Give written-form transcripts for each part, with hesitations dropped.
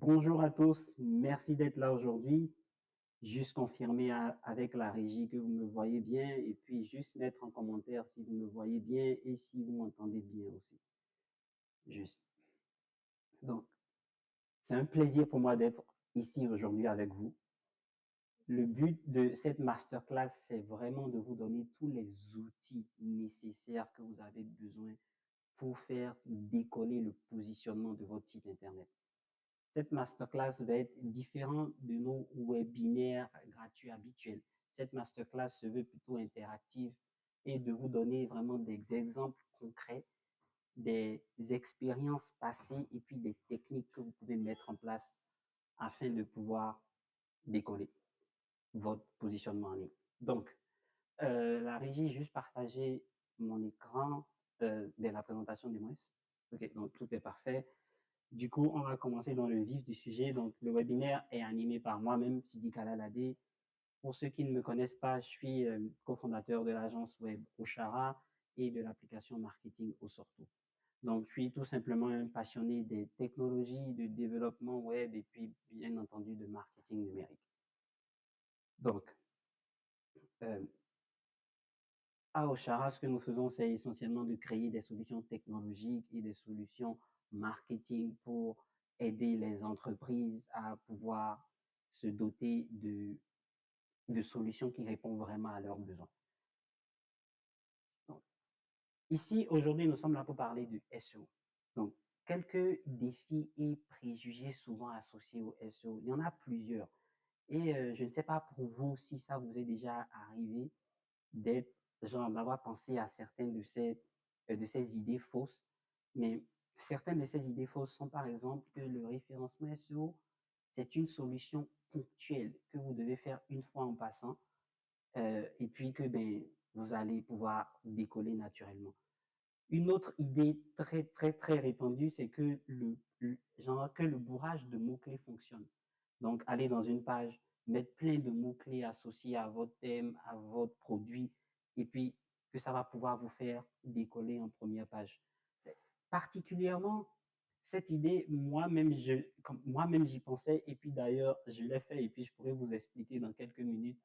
Bonjour à tous, merci d'être là aujourd'hui. Juste confirmer avec la régie que vous me voyez bien et puis juste mettre en commentaire si vous me voyez bien et si vous m'entendez bien aussi. Juste. Donc, c'est un plaisir pour moi d'être ici aujourd'hui avec vous. Le but de cette masterclass, c'est vraiment de vous donner tous les outils nécessaires que vous avez besoin pour faire décoller le positionnement de votre site Internet. Cette masterclass va être différente de nos webinaires gratuits habituels. Cette masterclass se veut plutôt interactive et de vous donner vraiment des exemples concrets, des expériences passées et puis des techniques que vous pouvez mettre en place afin de pouvoir décoller votre positionnement en ligne. Donc, la régie, juste partager mon écran, la présentation du moins. Ok, donc tout est parfait. Du coup, on va commencer dans le vif du sujet. Donc, le webinaire est animé par moi-même, Sidi Kalaladé. Pour ceux qui ne me connaissent pas, je suis cofondateur de l'agence web Oshara et de l'application marketing Osorto. Donc, je suis tout simplement un passionné des technologies, de développement web et puis, bien entendu, de marketing numérique. Donc, euh, à Oshara, ce que nous faisons, c'est essentiellement de créer des solutions technologiques et des solutions marketing pour aider les entreprises à pouvoir se doter de solutions qui répondent vraiment à leurs besoins. Donc, ici, aujourd'hui, nous sommes là pour parler du SEO. Donc, quelques défis et préjugés souvent associés au SEO. Il y en a plusieurs. Et je ne sais pas pour vous si ça vous est déjà arrivé d'être, genre, d'avoir pensé à certaines de ces idées fausses. Mais certaines de ces idées fausses sont par exemple que le référencement SEO, c'est une solution ponctuelle que vous devez faire une fois en passant, et puis que ben, vous allez pouvoir décoller naturellement. Une autre idée très répandue, c'est que genre, que le bourrage de mots-clés fonctionne. Donc, aller dans une page, mettre plein de mots-clés associés à votre thème, à votre produit, et puis que ça va pouvoir vous faire décoller en première page. Particulièrement, cette idée, moi-même, j'y pensais, et puis d'ailleurs, je l'ai fait, et puis je pourrais vous expliquer dans quelques minutes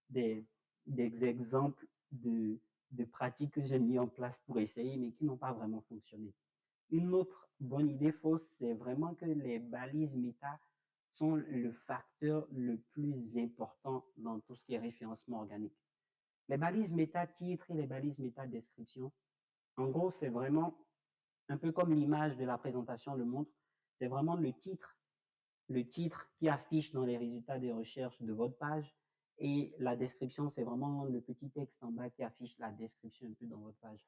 des, des exemples de pratiques que j'ai mis en place pour essayer, mais qui n'ont pas vraiment fonctionné. Une autre bonne idée fausse, c'est vraiment que les balises méta sont le facteur le plus important dans tout ce qui est référencement organique. Les balises méta titre et les balises méta description, en gros, c'est vraiment un peu comme l'image de la présentation le montre, c'est vraiment le titre qui affiche dans les résultats des recherches de votre page et la description, c'est vraiment le petit texte en bas qui affiche la description un peu dans votre page.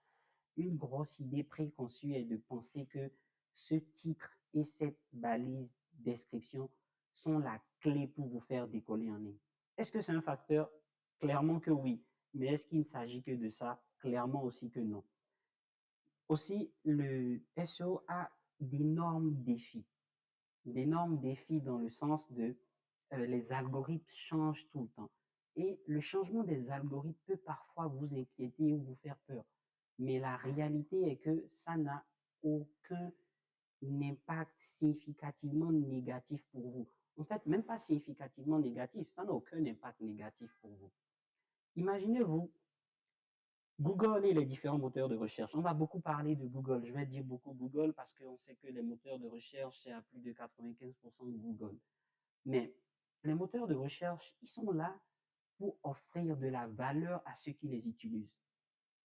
Une grosse idée préconçue est de penser que ce titre et cette balise description sont la clé pour vous faire décoller en ligne. Est-ce que c'est un facteur? Clairement que oui. Mais est-ce qu'il ne s'agit que de ça? Clairement aussi que non. Aussi, le SEO a d'énormes défis dans le sens de les algorithmes changent tout le temps. Et le changement des algorithmes peut parfois vous inquiéter ou vous faire peur. Mais la réalité est que ça n'a aucun impact significativement négatif pour vous. En fait, même pas significativement négatif, ça n'a aucun impact négatif pour vous. Imaginez-vous Google et les différents moteurs de recherche. On va beaucoup parler de Google. Je vais dire beaucoup Google parce qu'on sait que les moteurs de recherche, c'est à plus de 95% Google. Mais les moteurs de recherche, ils sont là pour offrir de la valeur à ceux qui les utilisent.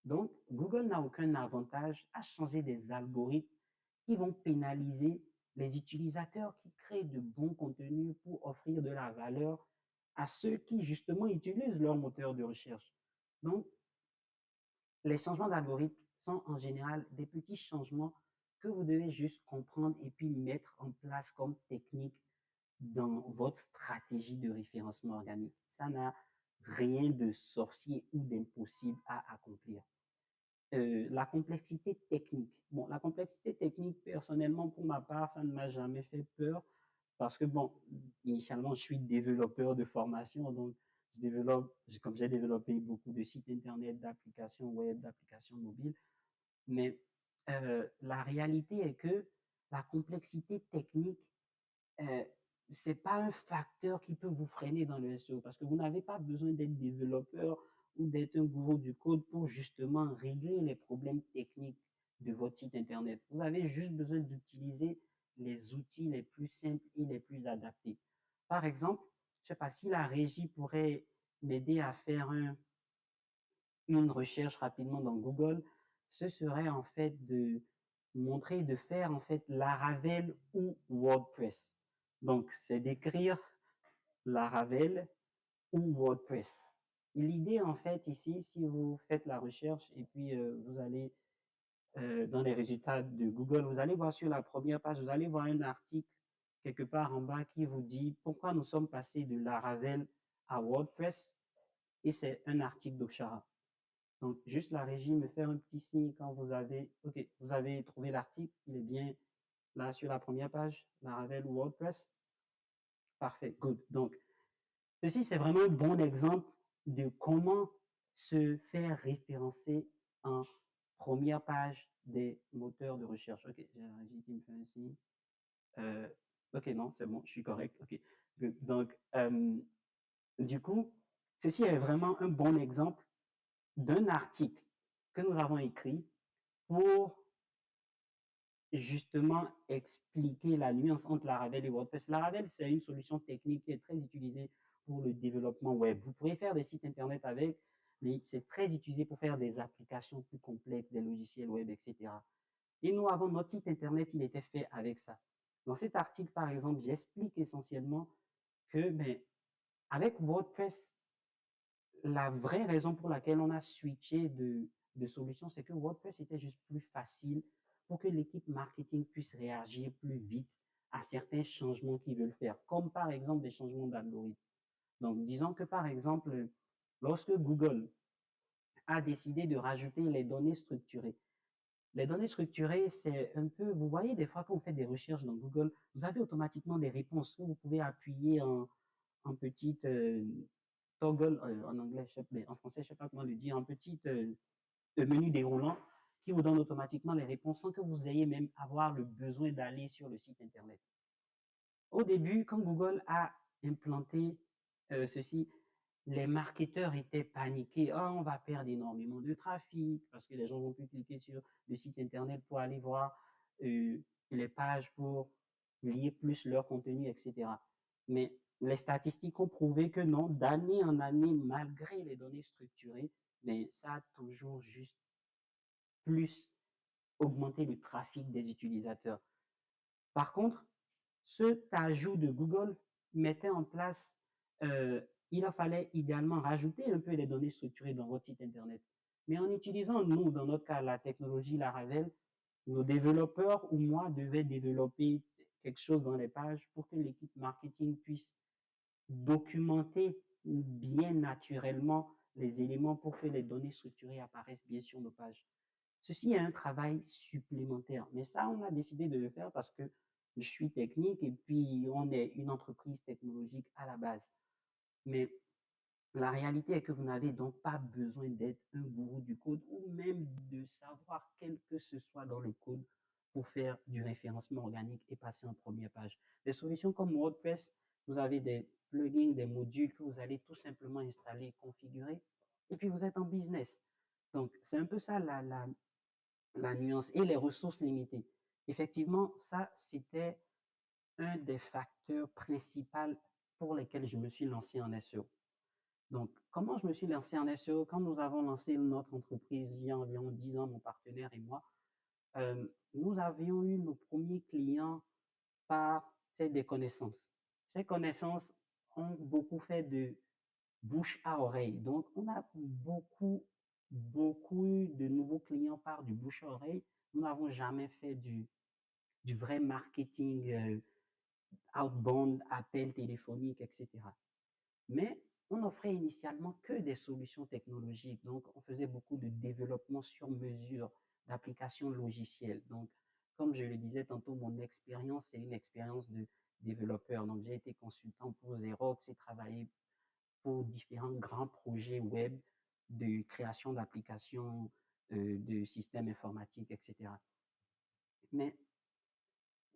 Donc, Google n'a aucun avantage à changer des algorithmes qui vont pénaliser les utilisateurs qui créent de bons contenus pour offrir de la valeur à ceux qui, justement, utilisent leur moteur de recherche. Donc, les changements d'algorithme sont en général des petits changements que vous devez juste comprendre et puis mettre en place comme technique dans votre stratégie de référencement organique. Ça n'a rien de sorcier ou d'impossible à accomplir. La complexité technique. Bon, la complexité technique, personnellement, pour ma part, ça ne m'a jamais fait peur parce que, bon, initialement, je suis développeur de formation, donc comme j'ai développé beaucoup de sites internet, d'applications web, d'applications mobiles, mais la réalité est que la complexité technique euh, c'est pas un facteur qui peut vous freiner dans le SEO parce que vous n'avez pas besoin d'être développeur ou d'être un gourou du code pour justement régler les problèmes techniques de votre site internet. Vous avez juste besoin d'utiliser les outils les plus simples et les plus adaptés. Par exemple, je sais pas si la régie pourrait m'aider à faire une recherche rapidement dans Google, ce serait en fait de montrer, de faire en fait Laravel ou WordPress. Donc, c'est d'écrire Laravel ou WordPress. L'idée en fait ici, si vous faites la recherche et puis vous allez dans les résultats de Google, vous allez voir sur la première page, vous allez voir un article quelque part en bas qui vous dit pourquoi nous sommes passés de Laravel à WordPress et c'est un article d'Oshara. Donc, juste la régie me fait un petit signe quand vous avez, OK, vous avez trouvé l'article, il est bien là sur la première page, Laravel ou WordPress. Parfait, good. Donc, ceci, c'est vraiment un bon exemple de comment se faire référencer en première page des moteurs de recherche. OK, j'ai la régie qui me fait un signe. OK, non, c'est bon, je suis correct. OK. Good. Donc, du coup, ceci est vraiment un bon exemple d'un article que nous avons écrit pour justement expliquer la nuance entre Laravel et WordPress. Laravel, c'est une solution technique qui est très utilisée pour le développement web. Vous pourrez faire des sites internet avec, mais c'est très utilisé pour faire des applications plus complexes, des logiciels web, etc. Et nous avons notre site internet, il était fait avec ça. Dans cet article, par exemple, j'explique essentiellement que, ben, avec WordPress, la vraie raison pour laquelle on a switché de solution, c'est que WordPress était juste plus facile pour que l'équipe marketing puisse réagir plus vite à certains changements qu'ils veulent faire, comme par exemple des changements d'algorithme. Donc, disons que par exemple, lorsque Google a décidé de rajouter les données structurées, c'est un peu, vous voyez, des fois quand vous faites des recherches dans Google, vous avez automatiquement des réponses que vous pouvez appuyer en petite toggle en anglais, en français, je sais pas comment le dire, un petit menu déroulant qui vous donne automatiquement les réponses sans que vous ayez même avoir le besoin d'aller sur le site internet. Au début, quand Google a implanté ceci, les marketeurs étaient paniqués. Oh, on va perdre énormément de trafic parce que les gens vont plus cliquer sur le site internet pour aller voir les pages pour lire plus leur contenu, etc. Mais les statistiques ont prouvé que non, d'année en année, malgré les données structurées, mais ça a toujours juste plus augmenté le trafic des utilisateurs. Par contre, cet ajout de Google mettait en place, il fallait idéalement rajouter un peu les données structurées dans votre site internet. Mais en utilisant, nous, dans notre cas, la technologie Laravel, nos développeurs ou moi devaient développer quelque chose dans les pages pour que l'équipe marketing puisse documenter bien naturellement les éléments pour que les données structurées apparaissent bien sur nos pages. Ceci est un travail supplémentaire, mais ça, on a décidé de le faire parce que je suis technique et puis on est une entreprise technologique à la base. Mais la réalité est que vous n'avez donc pas besoin d'être un gourou du code ou même de savoir quel que ce soit dans le code pour faire du référencement organique et passer en première page. Des solutions comme WordPress, vous avez des plugins, des modules que vous allez tout simplement installer, configurer, et puis vous êtes en business. Donc, c'est un peu ça la nuance et les ressources limitées. Effectivement, ça, c'était un des facteurs principaux pour lesquels je me suis lancé en SEO. Donc, comment je me suis lancé en SEO? Quand nous avons lancé notre entreprise il y a environ 10 ans, mon partenaire et moi, nous avions eu nos premiers clients par des connaissances. Ces connaissances ont beaucoup fait de bouche à oreille. Donc, on a beaucoup eu de nouveaux clients par du bouche à oreille. Nous n'avons jamais fait du vrai marketing outbound, appel téléphonique, etc. Mais on offrait initialement que des solutions technologiques. Donc, on faisait beaucoup de développement sur mesure d'applications logicielles. Donc, comme je le disais tantôt, mon expérience, c'est une expérience de développeur. Donc, j'ai été consultant pour Xerox et travaillé pour différents grands projets web de création d'applications, de systèmes informatiques, etc. Mais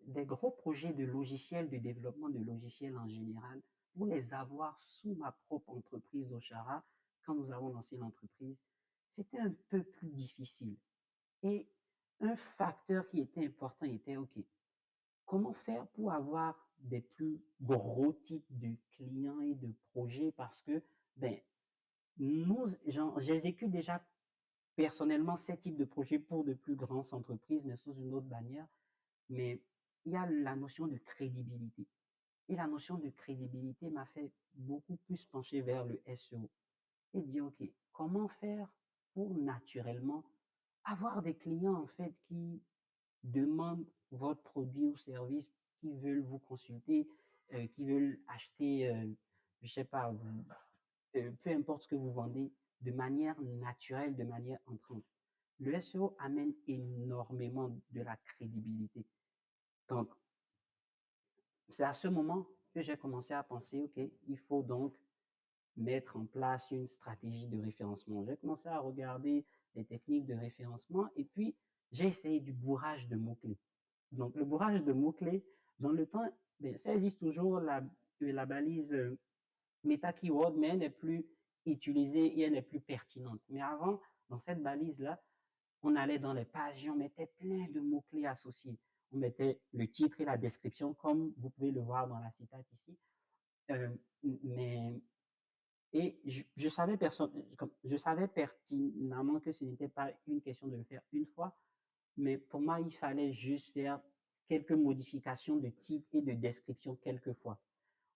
des gros projets de logiciels, de développement de logiciels en général, pour les avoir sous ma propre entreprise Oshara, quand nous avons lancé l'entreprise, c'était un peu plus difficile. Et un facteur qui était important était, OK, comment faire pour avoir des plus gros types de clients et de projets parce que, ben, j'exécute déjà personnellement ces types de projets pour de plus grandes entreprises, mais sous une autre bannière. Mais il y a la notion de crédibilité. Et la notion de crédibilité m'a fait beaucoup plus pencher vers le SEO et dire, OK, comment faire pour naturellement avoir des clients, en fait, qui demandent votre produit ou service, qui veulent vous consulter, qui veulent acheter, je sais pas, peu importe ce que vous vendez, de manière naturelle, de manière entrante. Le SEO amène énormément de la crédibilité. Donc, c'est à ce moment que j'ai commencé à penser, OK, il faut donc mettre en place une stratégie de référencement. J'ai commencé à regarder les techniques de référencement et puis j'ai essayé du bourrage de mots-clés. Donc, le bourrage de mots-clés, dans le temps, ben, ça existe toujours, la balise meta keyword, mais elle n'est plus utilisée et elle n'est plus pertinente. Mais avant, dans cette balise-là, on allait dans les pages et on mettait plein de mots-clés associés. On mettait le titre et la description, comme vous pouvez le voir dans la citate ici. Euh, mais et je savais pertinemment que ce n'était pas une question de le faire une fois, mais pour moi, il fallait juste faire quelques modifications de type et de description quelques fois.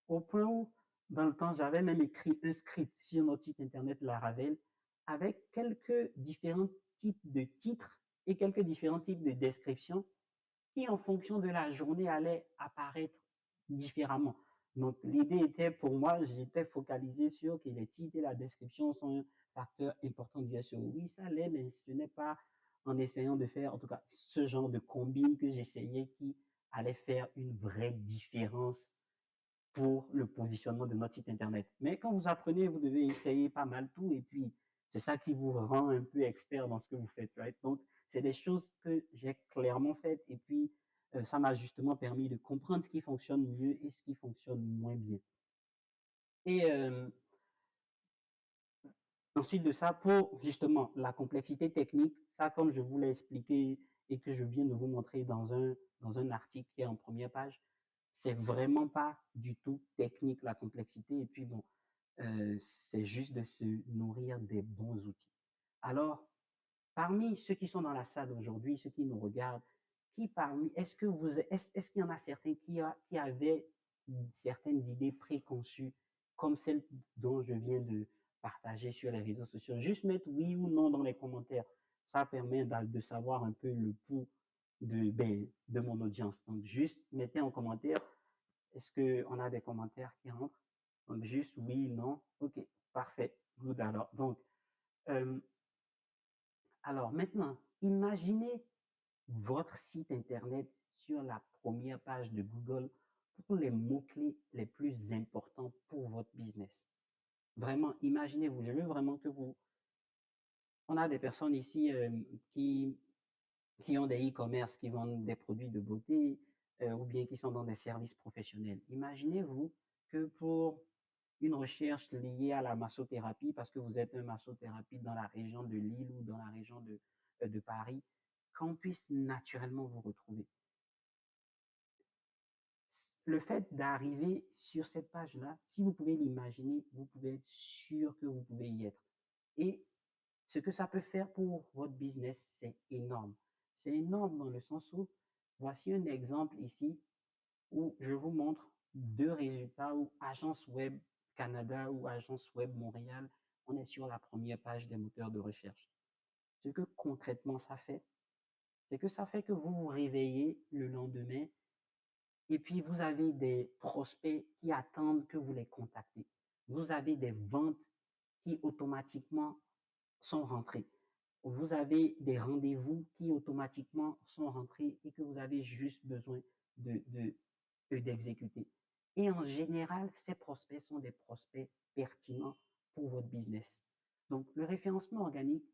Au point où, dans le temps, j'avais même écrit un script sur notre site internet Laravel avec quelques différents types de titres et quelques différents types de descriptions qui, en fonction de la journée, allaient apparaître différemment. Donc, l'idée était pour moi, j'étais focalisé sur que les titres et la description sont un facteur important du SEO. Oui, ça l'est, mais ce n'est pas en essayant de faire, en tout cas, ce genre de combine que j'essayais qui allait faire une vraie différence pour le positionnement de notre site internet. Mais quand vous apprenez, vous devez essayer pas mal tout et puis c'est ça qui vous rend un peu expert dans ce que vous faites, right? Donc, c'est des choses que j'ai clairement faites et puis ça m'a justement permis de comprendre ce qui fonctionne mieux et ce qui fonctionne moins bien. Et ensuite de ça, pour justement la complexité technique, ça comme je vous l'ai expliqué et que je viens de vous montrer dans un article qui est en première page, c'est vraiment pas du tout technique la complexité. Et puis bon, c'est juste de se nourrir des bons outils. Alors, parmi ceux qui sont dans la salle aujourd'hui, ceux qui nous regardent, est-ce qu'il y en a certains qui avaient certaines idées préconçues, comme celles dont je viens de partager sur les réseaux sociaux? Juste mettre oui ou non dans les commentaires. Ça permet de savoir un peu le pouls de mon audience. Donc, juste mettez en commentaire, est-ce qu'on a des commentaires qui rentrent? Donc, juste oui, non. OK, parfait. Good alors. Donc, euh, alors maintenant, imaginez votre site Internet sur la première page de Google pour les mots-clés les plus importants pour votre business. Vraiment, imaginez-vous, je veux vraiment que vous... On a des personnes ici qui, qui ont des e-commerce, qui vendent des produits de beauté ou bien qui sont dans des services professionnels. Imaginez-vous que pour une recherche liée à la massothérapie, parce que vous êtes un massothérapeute dans la région de Lille ou dans la région de Paris, qu'on puisse naturellement vous retrouver. Le fait d'arriver sur cette page-là, si vous pouvez l'imaginer, vous pouvez être sûr que vous pouvez y être. Et ce que ça peut faire pour votre business, c'est énorme. C'est énorme dans le sens où, voici un exemple ici où je vous montre deux résultats où Agence Web Canada ou Agence Web Montréal, on est sur la première page des moteurs de recherche. Ce que concrètement ça fait, c'est que ça fait que vous vous réveillez le lendemain et puis vous avez des prospects qui attendent que vous les contactez. Vous avez des ventes qui automatiquement sont rentrées. Vous avez des rendez-vous qui automatiquement sont rentrés et que vous avez juste besoin d'exécuter. Et en général, ces prospects sont des prospects pertinents pour votre business. Donc, le référencement organique,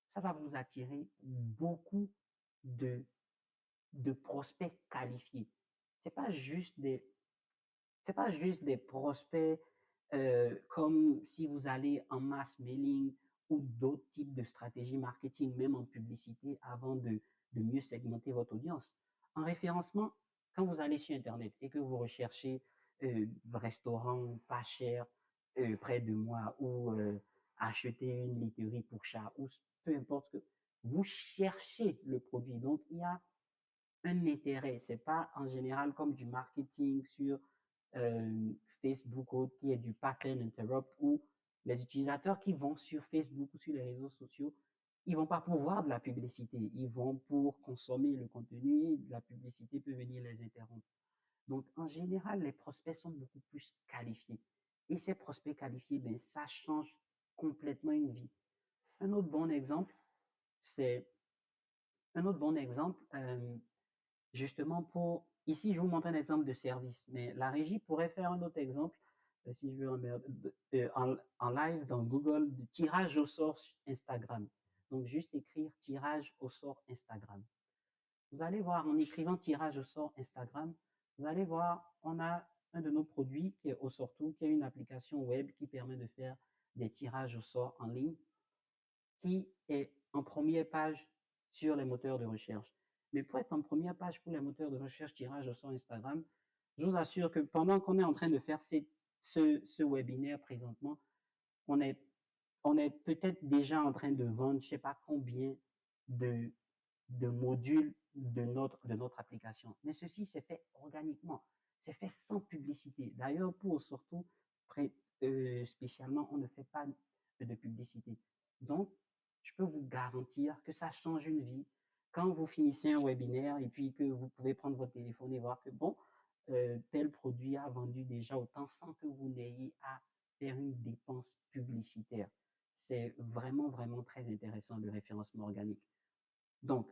ça va vous attirer beaucoup de de prospects qualifiés. C'est pas juste des, c'est pas juste des prospects comme si vous allez en mass mailing ou d'autres types de stratégies marketing, même en publicité, avant de mieux segmenter votre audience. En référencement, quand vous allez sur Internet et que vous recherchez restaurant pas cher près de moi ou acheter une literie pour chat ou peu importe ce que vous cherchez le produit. Donc, il y a un intérêt. C'est pas en général comme du marketing sur Facebook qui est du pattern interrupt où les utilisateurs qui vont sur Facebook ou sur les réseaux sociaux, ils vont pas pour voir de la publicité, ils vont pour consommer le contenu et la publicité peut venir les interrompre. Donc, en général, les prospects sont beaucoup plus qualifiés. Et ces prospects qualifiés, ben, ça change complètement une vie. Un autre bon exemple, c'est un autre bon exemple, justement pour, ici je vous montre un exemple de service, mais la régie pourrait faire un autre exemple, si je veux en live dans Google, de tirage au sort Instagram. Donc juste écrire tirage au sort Instagram. Vous allez voir en écrivant tirage au sort Instagram, vous allez voir, on a un de nos produits qui est au sortout, qui est une application web qui permet de faire des tirages au sort en ligne, qui est en première page sur les moteurs de recherche. Mais pour être en première page pour les moteurs de recherche tirage au sort Instagram, je vous assure que pendant qu'on est en train de faire ce webinaire présentement, on est, on est peut-être déjà en train de vendre je ne sais pas combien de, de modules de notre application. Mais ceci, c'est fait organiquement. C'est fait sans publicité. D'ailleurs, pour surtout, spécialement, on ne fait pas de publicité. Donc, je peux vous garantir que ça change une vie quand vous finissez un webinaire et puis que vous pouvez prendre votre téléphone et voir que, bon, tel produit a vendu déjà autant sans que vous n'ayez à faire une dépense publicitaire. C'est vraiment, vraiment très intéressant le référencement organique. Donc,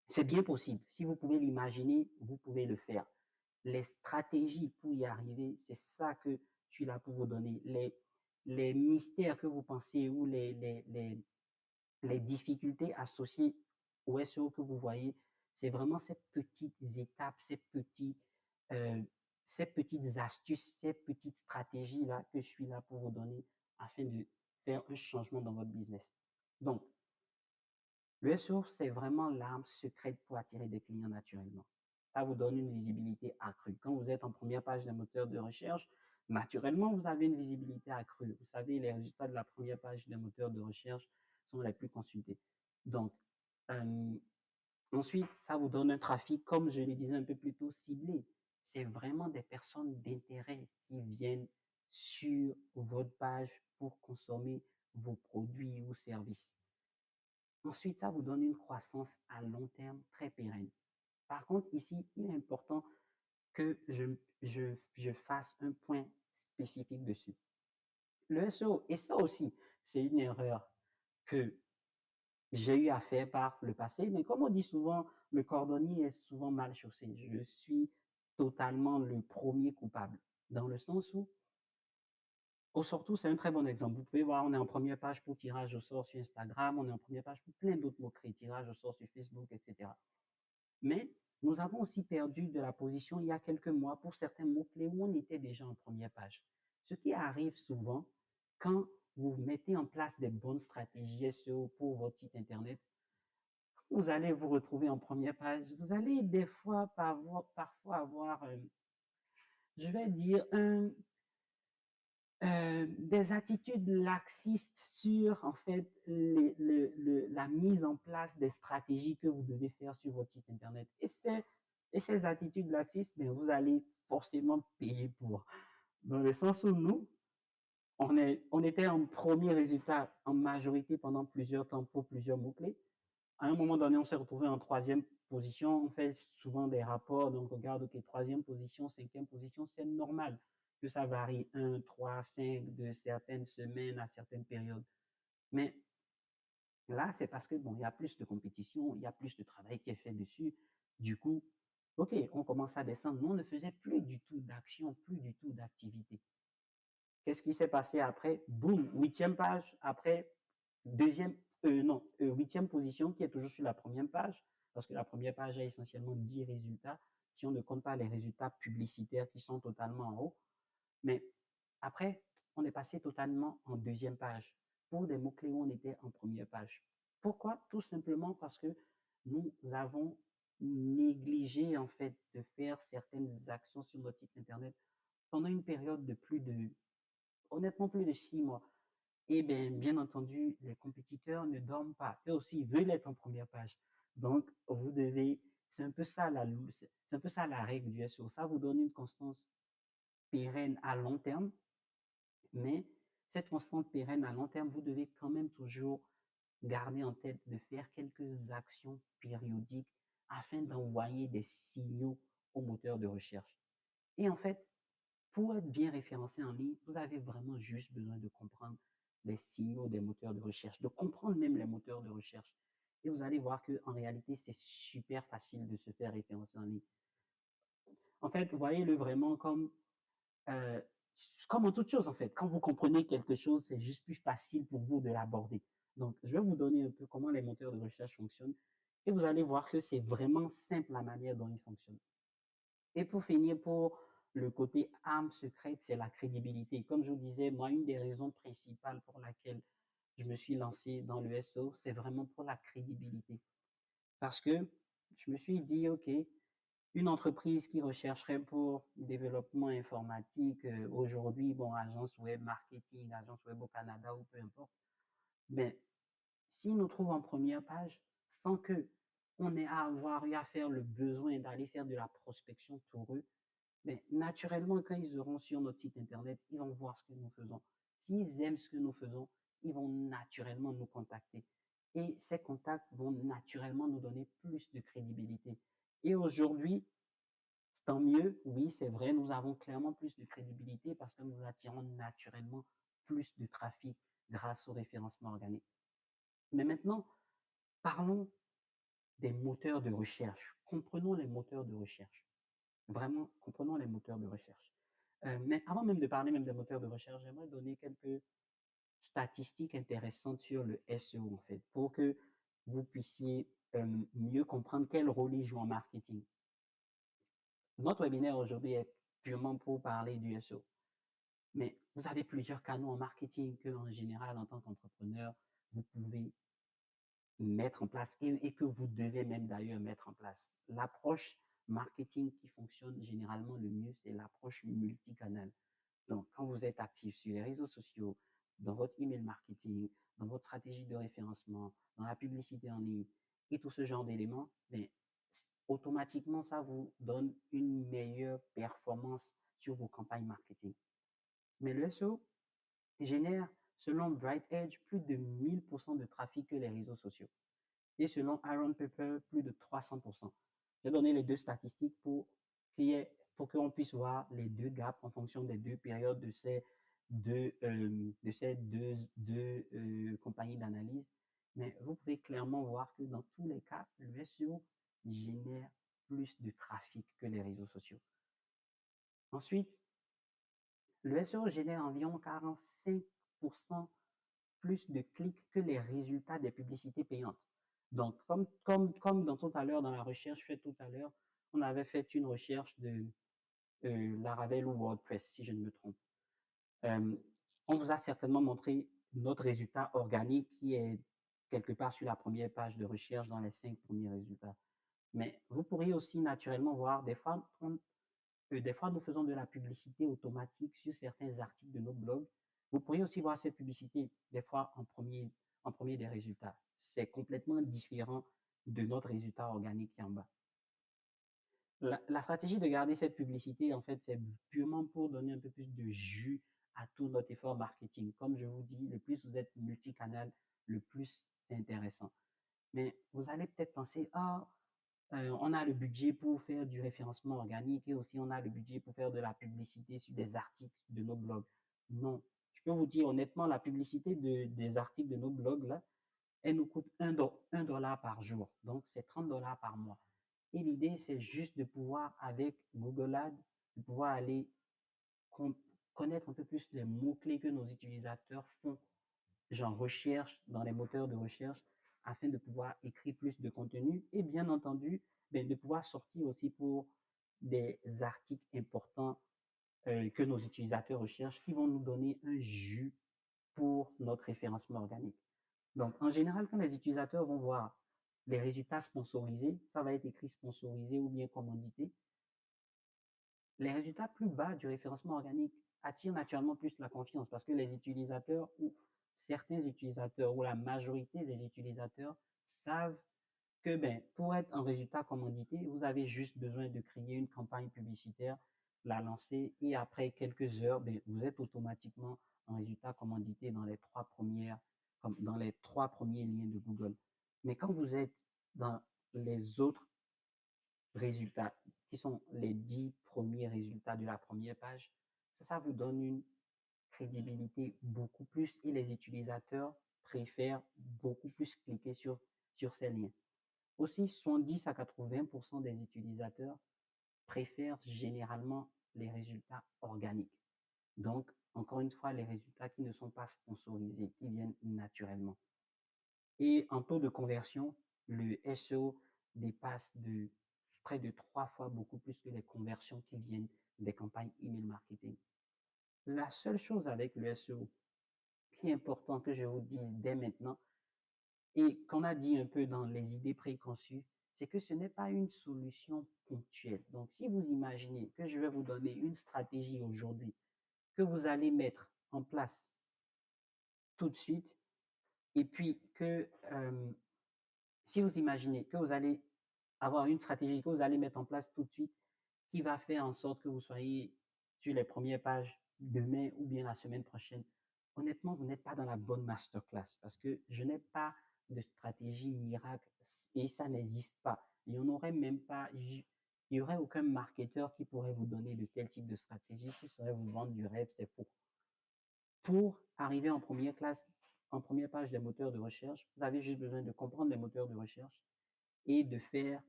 c'est bien possible. Si vous pouvez l'imaginer, vous pouvez le faire. Les stratégies pour y arriver, c'est ça que je suis là pour vous donner. Les mystères que vous pensez ou les difficultés associées au SEO que vous voyez, c'est vraiment ces petites étapes, euh, ces petites astuces, ces petites stratégies-là que je suis là pour vous donner afin de faire un changement dans votre business. Donc, le SEO, c'est vraiment l'arme secrète pour attirer des clients naturellement. Ça vous donne une visibilité accrue. Quand vous êtes en première page d'un moteur de recherche, naturellement, vous avez une visibilité accrue. Vous savez, les résultats de la première page d'un moteur de recherche sont les plus consultés. Donc, euh, ensuite, ça vous donne un trafic, comme je le disais un peu plus tôt, ciblé. C'est vraiment des personnes d'intérêt qui viennent sur votre page pour consommer vos produits ou services. Ensuite, ça vous donne une croissance à long terme très pérenne. Par contre, ici, il est important que je fasse un point spécifique dessus. Le SEO, et ça aussi, c'est une erreur que j'ai eu à faire par le passé, mais comme on dit souvent, le cordonnier est souvent mal chaussé. Je suis totalement le premier coupable, dans le sens où au surtout, c'est un très bon exemple. Vous pouvez voir, on est en première page pour tirage au sort sur Instagram, on est en première page pour plein d'autres mots-clés, tirage au sort sur Facebook, etc. Mais nous avons aussi perdu de la position il y a quelques mois pour certains mots-clés où on était déjà en première page. Ce qui arrive souvent quand vous mettez en place des bonnes stratégies SEO pour votre site Internet, vous allez vous retrouver en première page. Vous allez des fois parfois avoir, je vais dire, des attitudes laxistes sur en fait la mise en place des stratégies que vous devez faire sur votre site internet. Et ces attitudes laxistes, ben, vous allez forcément payer pour. Dans le sens où nous, on était en premier résultat en majorité pendant plusieurs temps pour plusieurs mots-clés. À un moment donné, on s'est retrouvé en troisième position. On fait souvent des rapports, donc on regarde, OK, troisième position, cinquième position, c'est normal que ça varie 1, 3, 5 de certaines semaines à certaines périodes. Mais là, c'est parce que, bon, il y a plus de compétition, il y a plus de travail qui est fait dessus. Du coup, OK, on commence à descendre. Nous, on ne faisait plus du tout d'action, plus du tout d'activité. Qu'est-ce qui s'est passé après? Boum, huitième page, après, deuxième, non, huitième position qui est toujours sur la première page. parce que la première page a essentiellement 10 résultats, si on ne compte pas les résultats publicitaires qui sont totalement en haut. Mais après, on est passé totalement en deuxième page pour des mots-clés où on était en première page. Pourquoi? Tout simplement parce que nous avons négligé en fait de faire certaines actions sur notre site internet pendant une période de honnêtement plus de 6 mois. Et bien entendu, les compétiteurs ne dorment pas. Eux aussi, ils veulent être en première page. Donc, vous devez, c'est un peu ça c'est un peu ça la règle du SEO. Ça vous donne une constance pérenne à long terme, mais cette constante pérenne à long terme, vous devez quand même toujours garder en tête de faire quelques actions périodiques afin d'envoyer des signaux au moteur de recherche. Et en fait, pour être bien référencé en ligne, vous avez vraiment juste besoin de comprendre les signaux des moteurs de recherche, de comprendre même les moteurs de recherche. Et vous allez voir qu'en réalité, c'est super facile de se faire référencer en ligne. En fait, voyez-le vraiment euh, comme en toute chose, en fait. Quand vous comprenez quelque chose, c'est juste plus facile pour vous de l'aborder. Donc, je vais vous donner un peu comment les moteurs de recherche fonctionnent et vous allez voir que c'est vraiment simple la manière dont ils fonctionnent. Et pour finir, pour le côté arme secrète, c'est la crédibilité. Comme je vous disais, moi, une des raisons principales pour laquelle je me suis lancé dans le SEO, c'est vraiment pour la crédibilité. Parce que je me suis dit, OK, une entreprise qui rechercherait pour développement informatique aujourd'hui, bon, agence web marketing, agence web au Canada ou peu importe, mais s'ils nous trouvent en première page, sans que on ait à avoir eu à faire le besoin d'aller faire de la prospection pour eux, mais naturellement, quand ils auront sur notre site internet, ils vont voir ce que nous faisons. S'ils aiment ce que nous faisons, ils vont naturellement nous contacter. Et ces contacts vont naturellement nous donner plus de crédibilité. Et aujourd'hui, tant mieux, oui, c'est vrai, nous avons clairement plus de crédibilité parce que nous attirons naturellement plus de trafic grâce au référencement organique. Mais maintenant, parlons des moteurs de recherche. Comprenons les moteurs de recherche. Vraiment, comprenons les moteurs de recherche. Mais avant même de parler même des moteurs de recherche, j'aimerais donner quelques statistiques intéressantes sur le SEO, en fait, pour que vous puissiez mieux comprendre quel rôle il joue en marketing. Notre webinaire aujourd'hui est purement pour parler du SEO. Mais vous avez plusieurs canaux en marketing que, en général, en tant qu'entrepreneur, vous pouvez mettre en place et que vous devez même d'ailleurs mettre en place. L'approche marketing qui fonctionne généralement le mieux, c'est l'approche multicanal. Donc, quand vous êtes actif sur les réseaux sociaux, dans votre email marketing, dans votre stratégie de référencement, dans la publicité en ligne et tout ce genre d'éléments, ben, automatiquement, ça vous donne une meilleure performance sur vos campagnes marketing. Mais le SEO génère, selon Bright Edge, plus de 1000% de trafic que les réseaux sociaux. Et selon Aaron Pepper, plus de 300%. J'ai donné les deux statistiques pour qu'on puisse voir les deux gaps en fonction des deux périodes de ces deux compagnies d'analyse. Mais vous pouvez clairement voir que dans tous les cas, le SEO génère plus de trafic que les réseaux sociaux. Ensuite, le SEO génère environ 45% plus de clics que les résultats des publicités payantes. Donc, comme dans tout à l'heure, dans la recherche faite tout à l'heure, on avait fait une recherche de Laravel ou WordPress, si je ne me trompe. On vous a certainement montré notre résultat organique qui est quelque part sur la première page de recherche dans les 5 premiers résultats. Mais vous pourriez aussi naturellement voir, des fois, nous faisons de la publicité automatique sur certains articles de nos blogs. Vous pourriez aussi voir cette publicité, des fois, en premier des résultats. C'est complètement différent de notre résultat organique qui est en bas. La stratégie de garder cette publicité, en fait, c'est purement pour donner un peu plus de jus à tout notre effort marketing. Comme je vous dis, le plus vous êtes multicanal, le plus c'est intéressant. Mais vous allez peut-être penser, ah, on a le budget pour faire du référencement organique et aussi on a le budget pour faire de la publicité sur des articles de nos blogs. Non, je peux vous dire honnêtement, la publicité des articles de nos blogs, là, elle nous coûte $1 par jour. Donc, c'est $30 par mois. Et l'idée, c'est juste de pouvoir, avec Google Ads, de pouvoir aller connaître un peu plus les mots-clés que nos utilisateurs font, genre recherche dans les moteurs de recherche, afin de pouvoir écrire plus de contenu et bien entendu, ben, de pouvoir sortir aussi pour des articles importants que nos utilisateurs recherchent qui vont nous donner un jus pour notre référencement organique. Donc, en général, quand les utilisateurs vont voir les résultats sponsorisés, ça va être écrit sponsorisé ou bien commandité. Les résultats plus bas du référencement organique attirent naturellement plus la confiance parce que les utilisateurs ou certains utilisateurs ou la majorité des utilisateurs savent que ben, pour être en résultat commandité, vous avez juste besoin de créer une campagne publicitaire, la lancer et après quelques heures, ben, vous êtes automatiquement en résultat commandité dans les dans les trois premiers liens de Google. Mais quand vous êtes dans les autres résultats, qui sont les 10 premiers résultats de la première page, ça vous donne une crédibilité beaucoup plus et les utilisateurs préfèrent beaucoup plus cliquer sur ces liens. Aussi, 70 à 80% des utilisateurs préfèrent généralement les résultats organiques. Donc, encore une fois, les résultats qui ne sont pas sponsorisés, qui viennent naturellement. Et en taux de conversion, le SEO dépasse de près de 3 fois beaucoup plus que les conversions qui viennent des campagnes email marketing. La seule chose avec le SEO qui est important que je vous dise dès maintenant et qu'on a dit un peu dans les idées préconçues, c'est que ce n'est pas une solution ponctuelle. Donc, si vous imaginez que je vais vous donner une stratégie aujourd'hui que vous allez mettre en place tout de suite, et puis que si vous imaginez que vous allez avoir une stratégie que vous allez mettre en place tout de suite, qui va faire en sorte que vous soyez sur les premières pages demain ou bien la semaine prochaine, honnêtement, vous n'êtes pas dans la bonne masterclass parce que je n'ai pas de stratégie miracle et ça n'existe pas. Il n'y en aurait même pas, il n'y aurait aucun marketeur qui pourrait vous donner de tel type de stratégie qui saurait vous vendre du rêve, c'est faux. Pour arriver en première classe, en première page des moteurs de recherche, vous avez juste besoin de comprendre les moteurs de recherche et de faire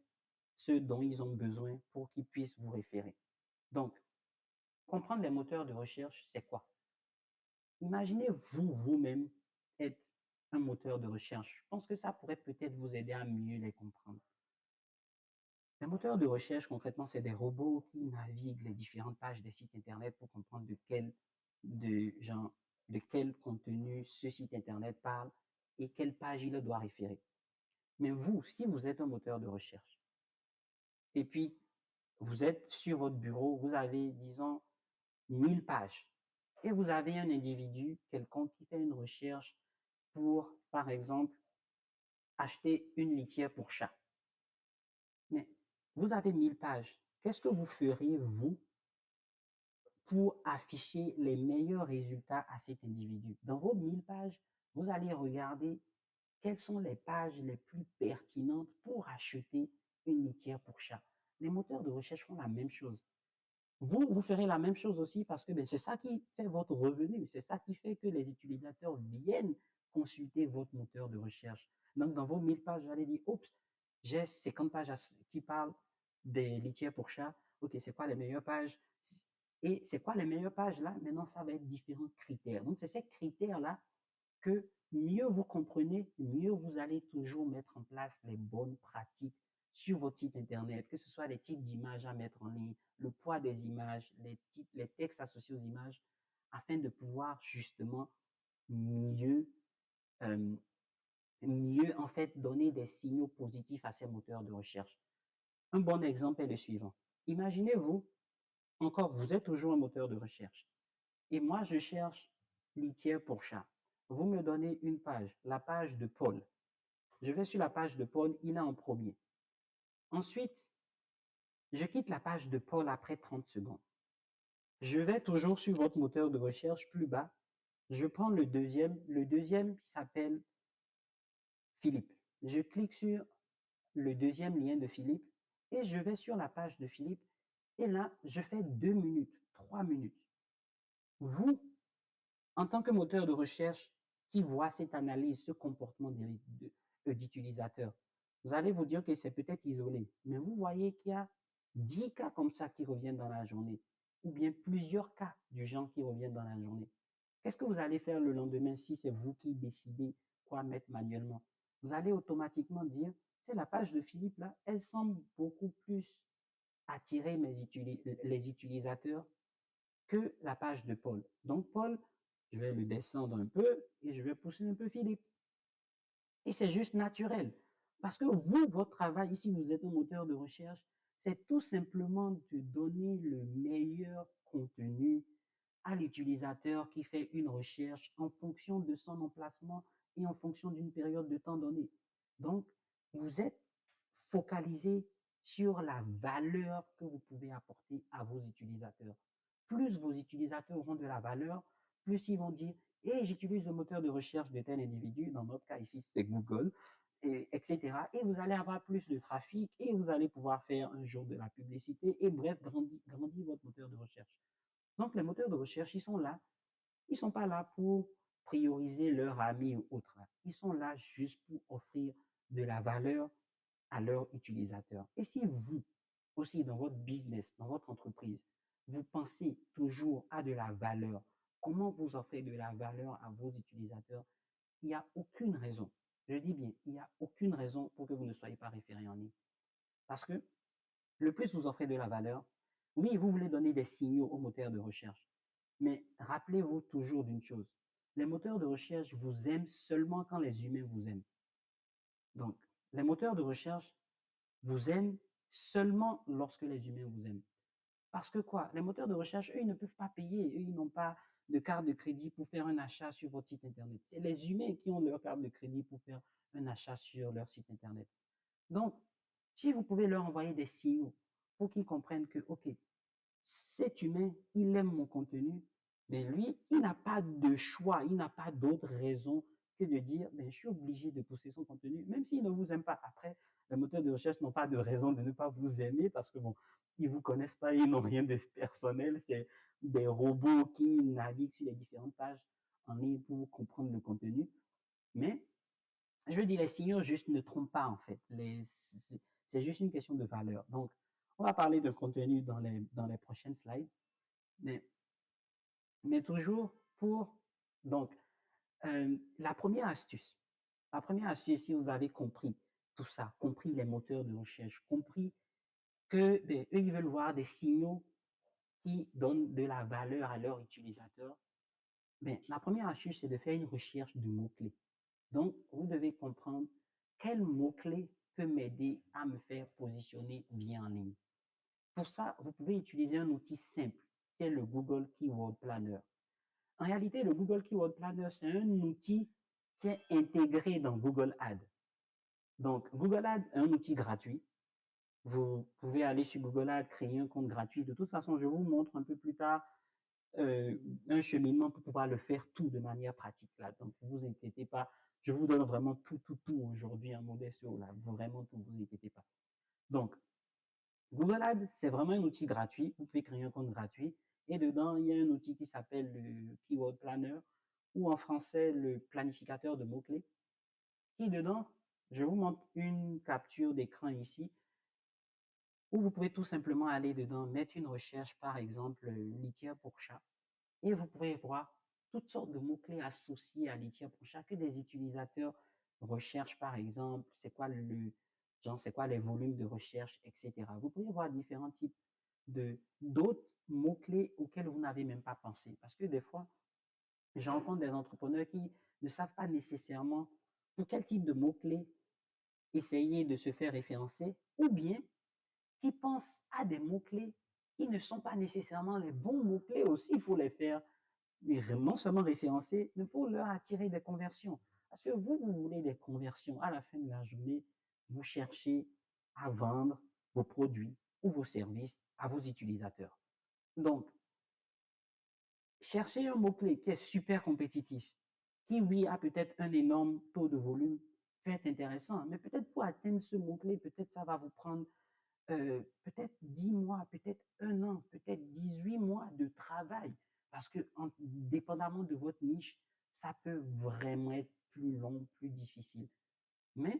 ce dont ils ont besoin pour qu'ils puissent vous référer. Donc, comprendre les moteurs de recherche, c'est quoi? Imaginez vous-même être un moteur de recherche. Je pense que ça pourrait peut-être vous aider à mieux les comprendre. Les moteurs de recherche, concrètement, c'est des robots qui naviguent les différentes pages des sites Internet pour comprendre de quel contenu ce site Internet parle et quelle page il doit référer. Mais vous, si vous êtes un moteur de recherche, et puis vous êtes sur votre bureau, vous avez, disons, 1000 pages, et vous avez un individu quelconque qui fait une recherche pour, par exemple, acheter une litière pour chat. Mais vous avez 1000 pages. Qu'est-ce que vous feriez, vous, pour afficher les meilleurs résultats à cet individu? Dans vos 1000 pages, vous allez regarder quelles sont les pages les plus pertinentes pour acheter une litière pour chat. Les moteurs de recherche font la même chose. Vous ferez la même chose aussi parce que ben, c'est ça qui fait votre revenu, c'est ça qui fait que les utilisateurs viennent consulter votre moteur de recherche. Donc, dans vos 1000 pages, vous allez dire, oups, j'ai 50 pages qui parlent des litières pour chats. OK, c'est quoi les meilleures pages? Et c'est quoi les meilleures pages là? Maintenant, ça va être différents critères. Donc, c'est ces critères-là que mieux vous comprenez, mieux vous allez toujours mettre en place les bonnes pratiques sur votre site Internet, que ce soit les types d'images à mettre en ligne, le poids des images, les textes associés aux images, afin de pouvoir justement mieux, euh, mieux en fait donner des signaux positifs à ces moteurs de recherche. Un bon exemple est le suivant. Imaginez-vous, encore, vous êtes toujours un moteur de recherche. Et moi, je cherche litière pour chat. Vous me donnez une page, la page de Paul. Je vais sur la page de Paul, il est en premier. Ensuite, je quitte la page de Paul après 30 secondes. Je vais toujours sur votre moteur de recherche plus bas. Je prends le deuxième qui s'appelle Philippe. Je clique sur le deuxième lien de Philippe et je vais sur la page de Philippe. Et là, je fais 2 minutes, 3 minutes. Vous, en tant que moteur de recherche qui voit cette analyse, ce comportement d'utilisateur, vous allez vous dire que c'est peut-être isolé, mais vous voyez qu'il y a 10 cas comme ça qui reviennent dans la journée, ou bien plusieurs cas du genre qui reviennent dans la journée. Qu'est-ce que vous allez faire le lendemain si c'est vous qui décidez quoi mettre manuellement? vous allez automatiquement dire, c'est la page de Philippe là, elle semble beaucoup plus attirer les utilisateurs que la page de Paul. Donc Paul, je vais le descendre un peu et je vais pousser un peu Philippe. Et c'est juste naturel. Parce que vous, votre travail, ici, vous êtes un moteur de recherche, c'est tout simplement de donner le meilleur contenu à l'utilisateur qui fait une recherche en fonction de son emplacement et en fonction d'une période de temps donnée. Donc, vous êtes focalisé sur la valeur que vous pouvez apporter à vos utilisateurs. Plus vos utilisateurs auront de la valeur, plus ils vont dire, et j'utilise le moteur de recherche de tel individu, dans notre cas ici c'est Google, etc. Et vous allez avoir plus de trafic et vous allez pouvoir faire un jour de la publicité et bref, grandir votre moteur de recherche. Donc les moteurs de recherche, ils sont là, ils ne sont pas là pour prioriser leurs amis ou autres. Ils sont là juste pour offrir de la valeur à leurs utilisateurs. Et si vous, aussi dans votre business, dans votre entreprise, vous pensez toujours à de la valeur, comment vous offrez de la valeur à vos utilisateurs, il n'y a aucune raison, je dis bien, il n'y a aucune raison pour que vous ne soyez pas référé en ligne. Parce que le plus vous offrez de la valeur, oui, vous voulez donner des signaux aux moteurs de recherche, mais rappelez-vous toujours d'une chose, les moteurs de recherche vous aiment seulement quand les humains vous aiment. Donc, les moteurs de recherche vous aiment seulement lorsque les humains vous aiment. Parce que quoi? Les moteurs de recherche, eux, ils ne peuvent pas payer. Eux, ils n'ont pas de carte de crédit pour faire un achat sur votre site Internet. C'est les humains qui ont leur carte de crédit pour faire un achat sur leur site Internet. Donc, si vous pouvez leur envoyer des signaux pour qu'ils comprennent que, OK, cet humain, il aime mon contenu, mais lui, il n'a pas de choix, il n'a pas d'autre raison que de dire, ben, je suis obligé de pousser son contenu, même s'il ne vous aime pas. Après, les moteurs de recherche n'ont pas de raison de ne pas vous aimer parce que, bon, ils vous connaissent pas, ils n'ont rien de personnel, c'est des robots qui naviguent sur les différentes pages en ligne pour comprendre le contenu. Mais, je veux dire, les signaux juste ne trompent pas, en fait. C'est juste une question de valeur. Donc, on va parler de contenu dans les prochaines slides. Mais, mais toujours pour, donc, la première astuce, si vous avez compris tout ça, compris les moteurs de recherche, compris que, ben, eux, ils veulent voir des signaux qui donnent de la valeur à leurs utilisateurs, ben, la première astuce, c'est de faire une recherche de mots-clés. Donc, vous devez comprendre quel mot-clé peut m'aider à me faire positionner bien en ligne. Pour ça, vous pouvez utiliser un outil simple, qui est le Google Keyword Planner. En réalité, le Google Keyword Planner, c'est un outil qui est intégré dans Google Ads. Donc, Google Ads est un outil gratuit. Vous pouvez aller sur Google Ads, créer un compte gratuit. De toute façon, je vous montre un peu plus tard un cheminement pour pouvoir le faire tout de manière pratique. Là. Donc, ne vous inquiétez pas. Je vous donne vraiment tout aujourd'hui en Modesto. Là. Vraiment tout, vous inquiétez pas. Donc, Google Ads, c'est vraiment un outil gratuit. Vous pouvez créer un compte gratuit. Et dedans, il y a un outil qui s'appelle le Keyword Planner, ou en français, le planificateur de mots-clés. Qui dedans, je vous montre une capture d'écran ici, où vous pouvez tout simplement aller dedans, mettre une recherche, par exemple, litière pour chat. Et vous pouvez voir toutes sortes de mots-clés associés à litière pour chat que des utilisateurs recherchent, par exemple, c'est quoi les volumes de recherche, etc. Vous pouvez voir différents types d'autres mots-clés auxquels vous n'avez même pas pensé. Parce que des fois, je rencontre des entrepreneurs qui ne savent pas nécessairement pour quel type de mots-clés essayer de se faire référencer, ou bien qui pensent à des mots-clés qui ne sont pas nécessairement les bons mots-clés aussi pour les faire non seulement référencer, mais pour leur attirer des conversions. Parce que vous voulez des conversions. À la fin de la journée, vous cherchez à vendre vos produits ou vos services à vos utilisateurs. Donc, cherchez un mot-clé qui est super compétitif, qui, oui, a peut-être un énorme taux de volume, peut être intéressant, mais peut-être pour atteindre ce mot-clé, peut-être ça va vous prendre peut-être 10 mois, peut-être 1 an, peut-être 18 mois de travail. Parce que, dépendamment de votre niche, ça peut vraiment être plus long, plus difficile. Mais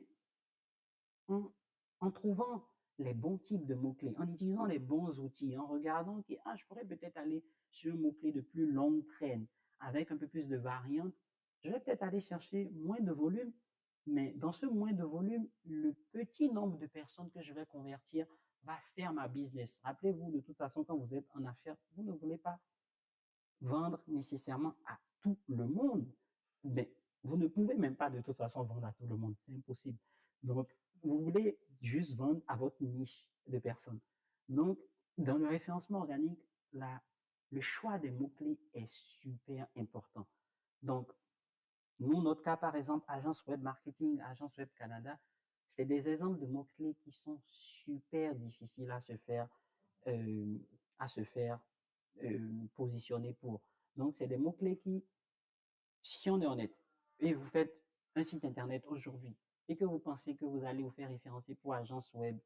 en trouvant les bons types de mots-clés, en utilisant les bons outils, en regardant que je pourrais peut-être aller sur un mot-clé de plus longue traîne, avec un peu plus de variantes, je vais peut-être aller chercher moins de volume, Mais dans ce moins de volume, le petit nombre de personnes que je vais convertir va faire ma business. Rappelez-vous, de toute façon, quand vous êtes en affaires, vous ne voulez pas vendre nécessairement à tout le monde. Mais vous ne pouvez même pas de toute façon vendre à tout le monde, c'est impossible. Donc, vous voulez juste vendre à votre niche de personnes. Donc, dans le référencement organique, le choix des mots-clés est super important. Donc, nous, notre cas, par exemple, agence web marketing, agence web Canada, c'est des exemples de mots-clés qui sont super difficiles euh, à se faire positionner pour. Donc, c'est des mots-clés qui, si on est honnête, et vous faites un site internet aujourd'hui et que vous pensez que vous allez vous faire référencer pour agence web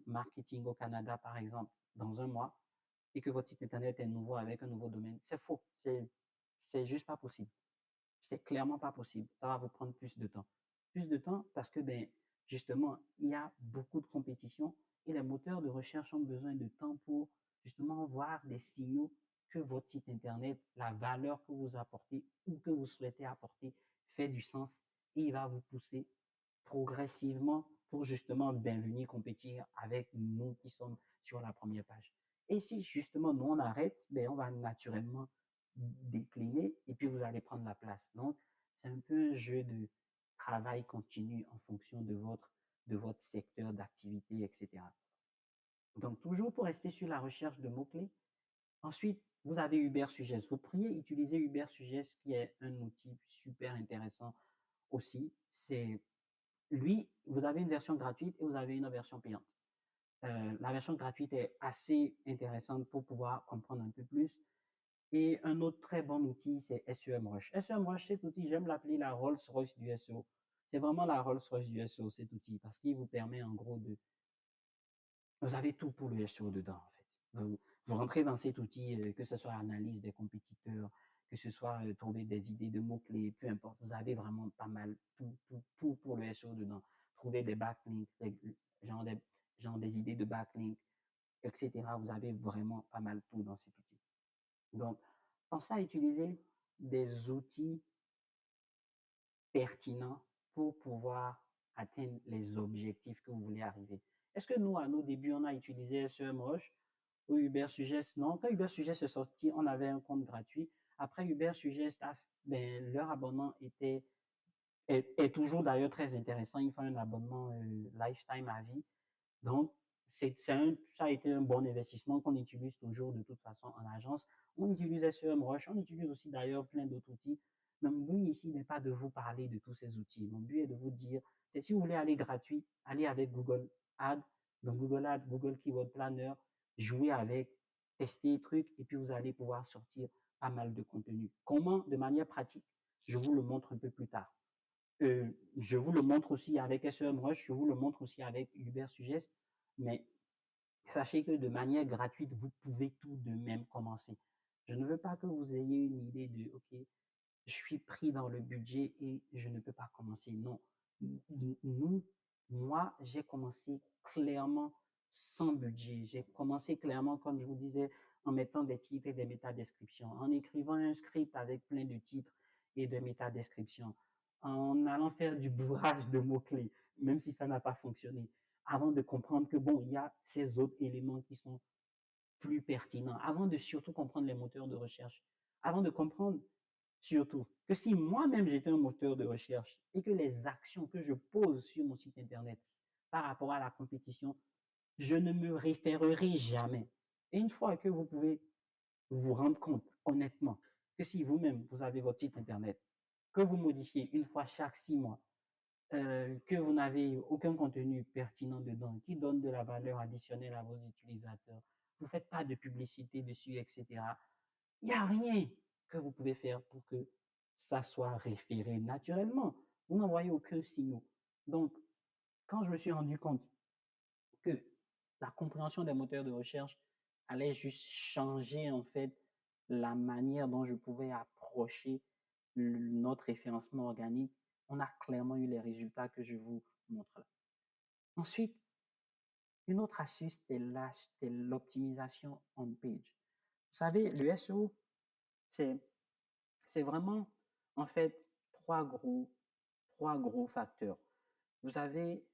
marketing au Canada, par exemple, dans un mois, et que votre site internet est nouveau avec un nouveau domaine, c'est faux. C'est juste pas possible. C'est clairement pas possible. Ça va vous prendre plus de temps. Plus de temps parce que, ben, justement, il y a beaucoup de compétition et les moteurs de recherche ont besoin de temps pour justement voir des signaux que votre site internet, la valeur que vous apportez ou que vous souhaitez apporter fait du sens et il va vous pousser progressivement pour justement ben, venir compétir avec nous qui sommes sur la première page. Et si justement nous on arrête, ben, on va naturellement décliner et puis vous allez prendre la place. Donc, c'est un peu un jeu de travail continu en fonction de votre secteur d'activité, etc. Donc, toujours pour rester sur la recherche de mots-clés. Ensuite, vous avez Uber Suggest. Vous pourriez utiliser Uber Suggest, qui est un outil super intéressant aussi. C'est lui, vous avez une version gratuite et vous avez une version payante. La version gratuite est assez intéressante pour pouvoir comprendre un peu plus. Et un autre très bon outil, c'est SEMrush. SEMrush, cet outil, j'aime l'appeler la Rolls-Royce du SEO. C'est vraiment la Rolls-Royce du SEO, cet outil, parce qu'il vous permet en gros de... Vous avez tout pour le SEO dedans, en fait. Vous rentrez dans cet outil, que ce soit analyse des compétiteurs, que ce soit trouver des idées de mots-clés, peu importe. Vous avez vraiment pas mal tout pour le SEO dedans. Trouver des backlinks, genre des, genre des idées de backlinks, etc. Vous avez vraiment pas mal tout dans cet outil. Donc, pensez à utiliser des outils pertinents pour pouvoir atteindre les objectifs que vous voulez arriver. Est-ce que nous, à nos débuts, on a utilisé SEMrush ou Uber Suggest? Non, quand Uber Suggest est sorti, on avait un compte gratuit. Après, Uber Suggest, ben, leur abonnement est toujours d'ailleurs très intéressant. Ils font un abonnement lifetime à vie. Donc, ça a été un bon investissement qu'on utilise toujours de toute façon en agence. On utilise SEMrush, on utilise aussi d'ailleurs plein d'autres outils. Mais mon but ici n'est pas de vous parler de tous ces outils. Mon but est de vous dire, c'est si vous voulez aller gratuit, allez avec Google Ads, donc Google Ads, Google Keyword Planner, jouez avec, testez les trucs et puis vous allez pouvoir sortir pas mal de contenu. Comment, de manière pratique, je vous le montre un peu plus tard. Je vous le montre aussi avec SEMrush, je vous le montre aussi avec Uber Suggest, mais sachez que de manière gratuite, vous pouvez tout de même commencer. Je ne veux pas que vous ayez une idée de, OK, je suis pris dans le budget et je ne peux pas commencer. Non. Nous, moi, j'ai commencé clairement sans budget. J'ai commencé clairement, comme je vous disais, en mettant des titres et des métadescriptions, en écrivant un script avec plein de titres et de métadescriptions, en allant faire du bourrage de mots-clés, même si ça n'a pas fonctionné, avant de comprendre que, bon, il y a ces autres éléments qui sont plus pertinents, avant de surtout comprendre les moteurs de recherche, avant de comprendre surtout que si moi-même j'étais un moteur de recherche et que les actions que je pose sur mon site internet par rapport à la compétition, je ne me référerai jamais. Et une fois que vous pouvez vous rendre compte honnêtement que si vous-même vous avez votre site internet, que vous modifiez une fois chaque 6 mois, que vous n'avez aucun contenu pertinent dedans, qui donne de la valeur additionnelle à vos utilisateurs, vous ne faites pas de publicité dessus, etc. Il n'y a rien que vous pouvez faire pour que ça soit référé naturellement. Vous n'envoyez aucun signal. Donc, quand je me suis rendu compte que la compréhension des moteurs de recherche allait juste changer en fait la manière dont je pouvais approcher notre référencement organique, on a clairement eu les résultats que je vous montre là. Ensuite, une autre astuce, c'est l'optimisation on-page. Vous savez, le SEO, c'est vraiment, en fait, trois trois gros facteurs. Vous avez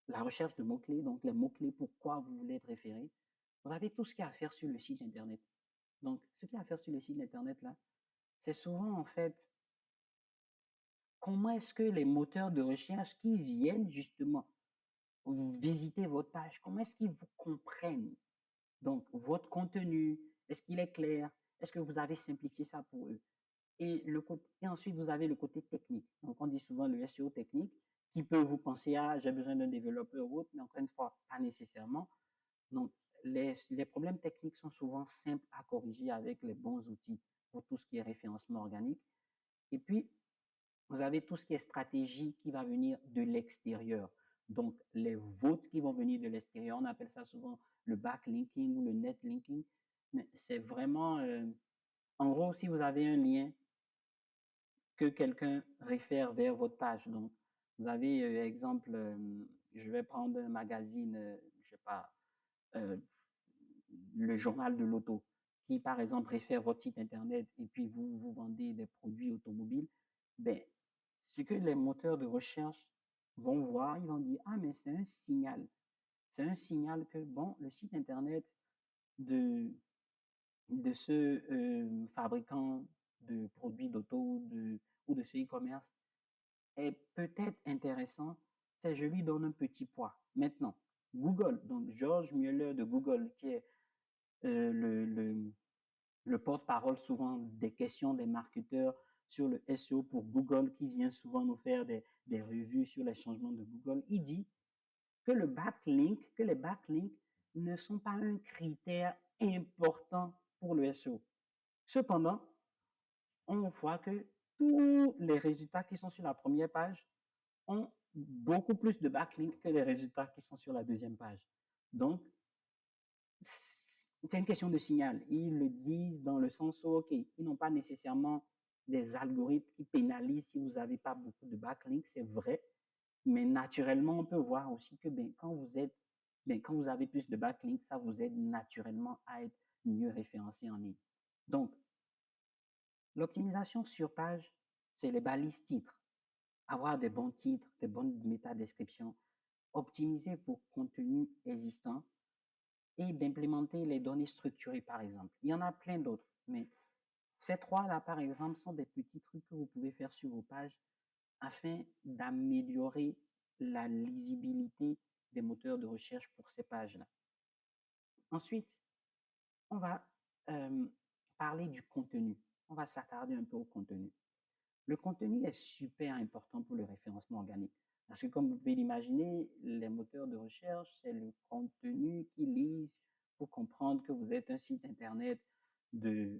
la recherche de mots-clés, donc les mots-clés pourquoi vous voulez être référé. Vous avez tout ce qu'il y a à faire sur le site Internet. Donc, ce qu'il y a à faire sur le site Internet, là, c'est souvent, en fait, comment est-ce que les moteurs de recherche qui viennent justement visiter votre page, comment est-ce qu'ils vous comprennent? Donc, votre contenu, est-ce qu'il est clair? Est-ce que vous avez simplifié ça pour eux? Et ensuite, vous avez le côté technique. Donc, on dit souvent le SEO technique qui peut vous penser à j'ai besoin d'un développeur ou autre, mais encore une fois, pas nécessairement. Donc, les problèmes techniques sont souvent simples à corriger avec les bons outils pour tout ce qui est référencement organique. Et puis, vous avez tout ce qui est stratégie qui va venir de l'extérieur. Donc, les votes qui vont venir de l'extérieur, on appelle ça souvent le backlinking ou le netlinking. Mais c'est vraiment, en gros, si vous avez un lien que quelqu'un réfère vers votre page. Donc, vous avez, exemple, je vais prendre un magazine, je sais pas, euh, le journal de l'auto, qui par exemple réfère votre site internet et puis vous vendez des produits automobiles, ben, ce que les moteurs de recherche vont voir, ils vont dire, ah, mais c'est un signal. C'est un signal que, bon, le site internet de, de ce fabricant de produits d'auto ou de ce e-commerce est peut-être intéressant, c'est je lui donne un petit poids. Maintenant, Google, donc George Mueller de Google, qui est le porte-parole souvent des questions des marketeurs sur le SEO pour Google, qui vient souvent nous faire des revues sur les changements de Google, il dit que les backlinks ne sont pas un critère important pour le SEO. Cependant, on voit que tous les résultats qui sont sur la première page ont beaucoup plus de backlinks que les résultats qui sont sur la deuxième page. Donc, c'est une question de signal. Ils le disent dans le sens où, OK, ils n'ont pas nécessairement des algorithmes qui pénalisent si vous n'avez pas beaucoup de backlinks, c'est vrai. Mais naturellement, on peut voir aussi que quand vous avez plus de backlinks, ça vous aide naturellement à être mieux référencé en ligne. Donc, l'optimisation sur page, c'est les balises titres. Avoir des bons titres, des bonnes métadescriptions, optimiser vos contenus existants et d'implémenter les données structurées, par exemple. Il y en a plein d'autres, mais ces trois-là, par exemple, sont des petits trucs que vous pouvez faire sur vos pages afin d'améliorer la lisibilité des moteurs de recherche pour ces pages-là. Ensuite, on va parler du contenu. On va s'attarder un peu au contenu. Le contenu est super important pour le référencement organique. Parce que comme vous pouvez l'imaginer, les moteurs de recherche, c'est le contenu qu'ils lisent pour comprendre que vous êtes un site internet de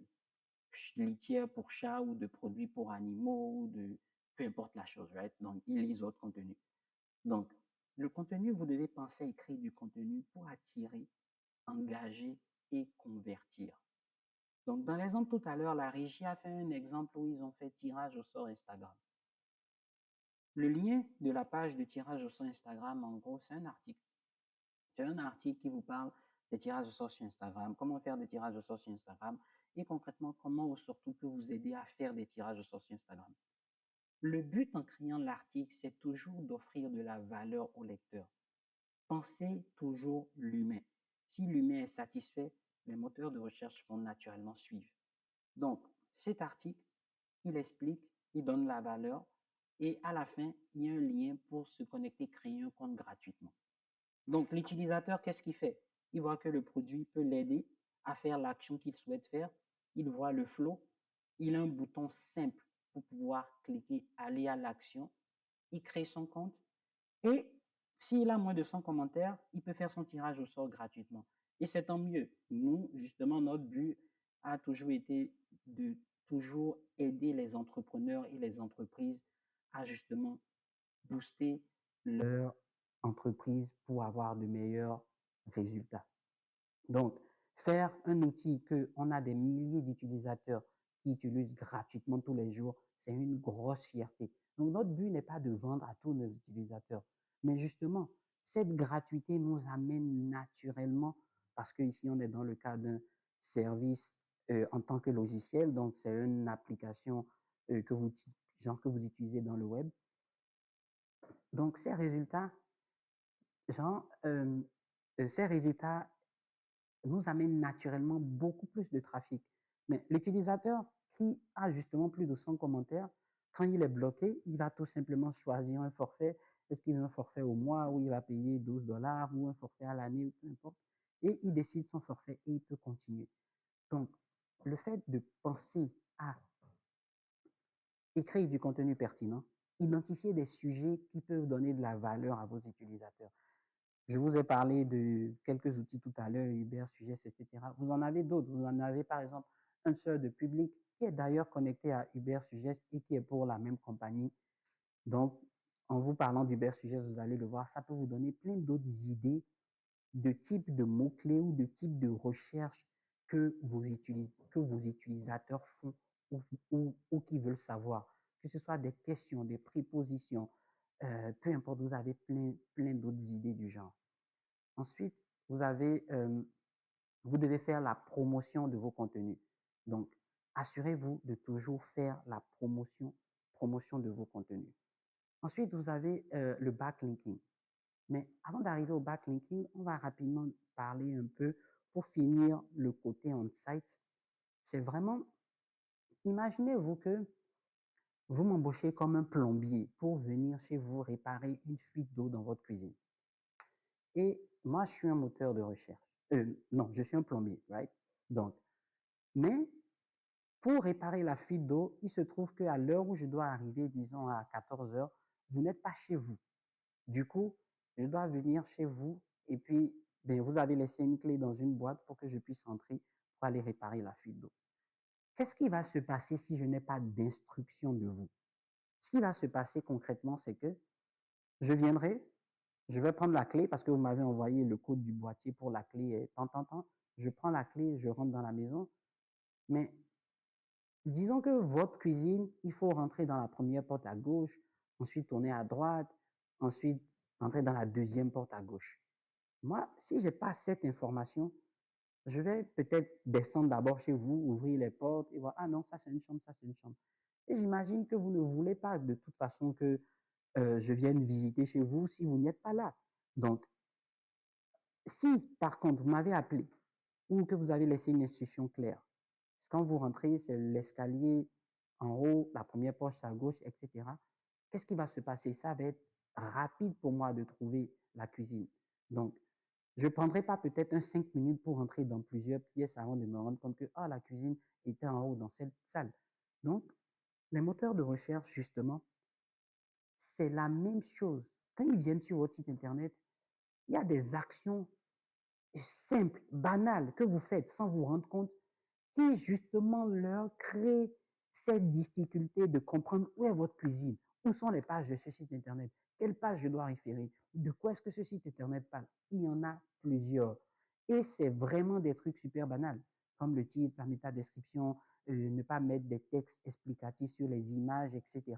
litière pour chats ou de produits pour animaux ou de peu importe la chose, right? Donc, ils lisent votre contenu. Donc, le contenu, vous devez penser à écrire du contenu pour attirer, engager et convertir. Donc, dans l'exemple tout à l'heure, la régie a fait un exemple où ils ont fait tirage au sort Instagram. Le lien de la page de tirage au sort Instagram, en gros, c'est un article. C'est un article qui vous parle des tirages au sort sur Instagram, comment faire des tirages au sort sur Instagram et concrètement, comment surtout peut vous aider à faire des tirages au sort sur Instagram. Le but en créant l'article, c'est toujours d'offrir de la valeur au lecteur. Pensez toujours l'humain. Si l'humain est satisfait, les moteurs de recherche vont naturellement suivre. Donc, cet article, il explique, il donne la valeur et à la fin, il y a un lien pour se connecter, créer un compte gratuitement. Donc, l'utilisateur, qu'est-ce qu'il fait? Il voit que le produit peut l'aider à faire l'action qu'il souhaite faire. Il voit le flow. Il a un bouton simple pour pouvoir cliquer, aller à l'action. Il crée son compte et s'il a moins de 100 commentaires, il peut faire son tirage au sort gratuitement. Et c'est tant mieux. Nous, justement, notre but a toujours été de toujours aider les entrepreneurs et les entreprises à justement booster leur entreprise pour avoir de meilleurs résultats. Donc, faire un outil qu'on a des milliers d'utilisateurs qui utilisent gratuitement tous les jours, c'est une grosse fierté. Donc, notre but n'est pas de vendre à tous nos utilisateurs, mais justement, cette gratuité nous amène naturellement, parce qu'ici, on est dans le cas d'un service en tant que logiciel, donc c'est une application genre que vous utilisez dans le web. Donc, genre, ces résultats nous amènent naturellement beaucoup plus de trafic. Mais l'utilisateur qui a justement plus de 100 commentaires, quand il est bloqué, il va tout simplement choisir un forfait. Est-ce qu'il veut un forfait au mois où il va payer 12 $ ou un forfait à l'année, ou peu importe. Et il décide son forfait et il peut continuer. Donc, le fait de penser à écrire du contenu pertinent, identifier des sujets qui peuvent donner de la valeur à vos utilisateurs. Je vous ai parlé de quelques outils tout à l'heure, Uber, Suggest, etc. Vous en avez d'autres. Vous en avez par exemple un seul de public qui est d'ailleurs connecté à Uber, Suggest et qui est pour la même compagnie. Donc, en vous parlant d'Uber, Suggest, vous allez le voir, ça peut vous donner plein d'autres idées de types de mots-clés ou de types de recherches que vos utilisateurs font ou qui veulent savoir. Que ce soit des questions, des prépositions, peu importe, vous avez plein d'autres idées du genre. Ensuite, vous devez faire la promotion de vos contenus. Donc, assurez-vous de toujours faire la promotion de vos contenus. Ensuite, vous avez le backlinking. Mais avant d'arriver au backlinking, on va rapidement parler un peu pour finir le côté on-site. C'est vraiment, imaginez-vous que vous m'embauchez comme un plombier pour venir chez vous réparer une fuite d'eau dans votre cuisine. Et moi, je suis un moteur de recherche. Non, je suis un plombier, right? Donc, mais pour réparer la fuite d'eau, il se trouve qu'à l'heure où je dois arriver, disons à 14 heures, vous n'êtes pas chez vous. Du coup, je dois venir chez vous et puis, ben, vous avez laissé une clé dans une boîte pour que je puisse rentrer pour aller réparer la fuite d'eau. Qu'est-ce qui va se passer si je n'ai pas d'instruction de vous? Ce qui va se passer concrètement, c'est que je viendrai, je vais prendre la clé parce que vous m'avez envoyé le code du boîtier pour la clé, tant. Je prends la clé, je rentre dans la maison. Mais disons que votre cuisine, il faut rentrer dans la première porte à gauche, ensuite tourner à droite, ensuite entrer dans la deuxième porte à gauche. Moi, si je n'ai pas cette information, je vais peut-être descendre d'abord chez vous, ouvrir les portes et voir, ah non, ça c'est une chambre, ça c'est une chambre. Et j'imagine que vous ne voulez pas de toute façon que je vienne visiter chez vous si vous n'êtes pas là. Donc, si par contre vous m'avez appelé ou que vous avez laissé une instruction claire, quand vous rentrez, c'est l'escalier en haut, la première porte à gauche, etc. Qu'est-ce qui va se passer? Ça va être rapide pour moi de trouver la cuisine. Donc, je ne prendrai pas peut-être 5 minutes pour rentrer dans plusieurs pièces avant de me rendre compte que la cuisine était en haut dans cette salle. Donc, les moteurs de recherche, justement, c'est la même chose. Quand ils viennent sur votre site Internet, il y a des actions simples, banales que vous faites sans vous rendre compte qui justement leur créent cette difficulté de comprendre où est votre cuisine, où sont les pages de ce site Internet, quelle page je dois référer, de quoi est-ce que ce site Internet parle. Il y en a plusieurs. Et c'est vraiment des trucs super banals, comme le titre, la métadescription, ne pas mettre des textes explicatifs sur les images, etc.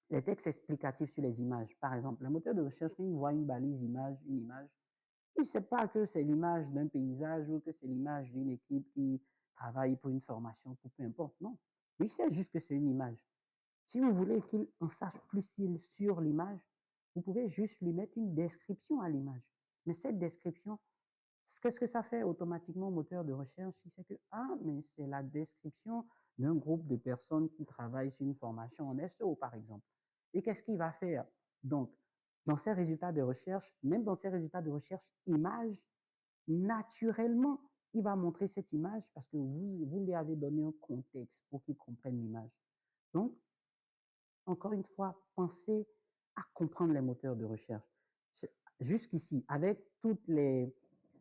Les textes explicatifs sur les images, par exemple, le moteur de recherche, quand il voit une balise image, une image, il ne sait pas que c'est l'image d'un paysage ou que c'est l'image d'une équipe qui travaille pour une formation, pour peu importe. Non. Il sait juste que c'est une image. Si vous voulez qu'il en sache plus sur l'image, vous pouvez juste lui mettre une description à l'image. Mais cette description, qu'est-ce que ça fait automatiquement au moteur de recherche? Il sait que, mais c'est la description d'un groupe de personnes qui travaillent sur une formation en SEO, par exemple. Et qu'est-ce qu'il va faire? Donc, dans ces résultats de recherche, même dans ces résultats de recherche image, naturellement, il va montrer cette image parce que vous lui avez donné un contexte pour qu'il comprenne l'image. Donc, encore une fois, pensez à comprendre les moteurs de recherche. Jusqu'ici, avec toutes les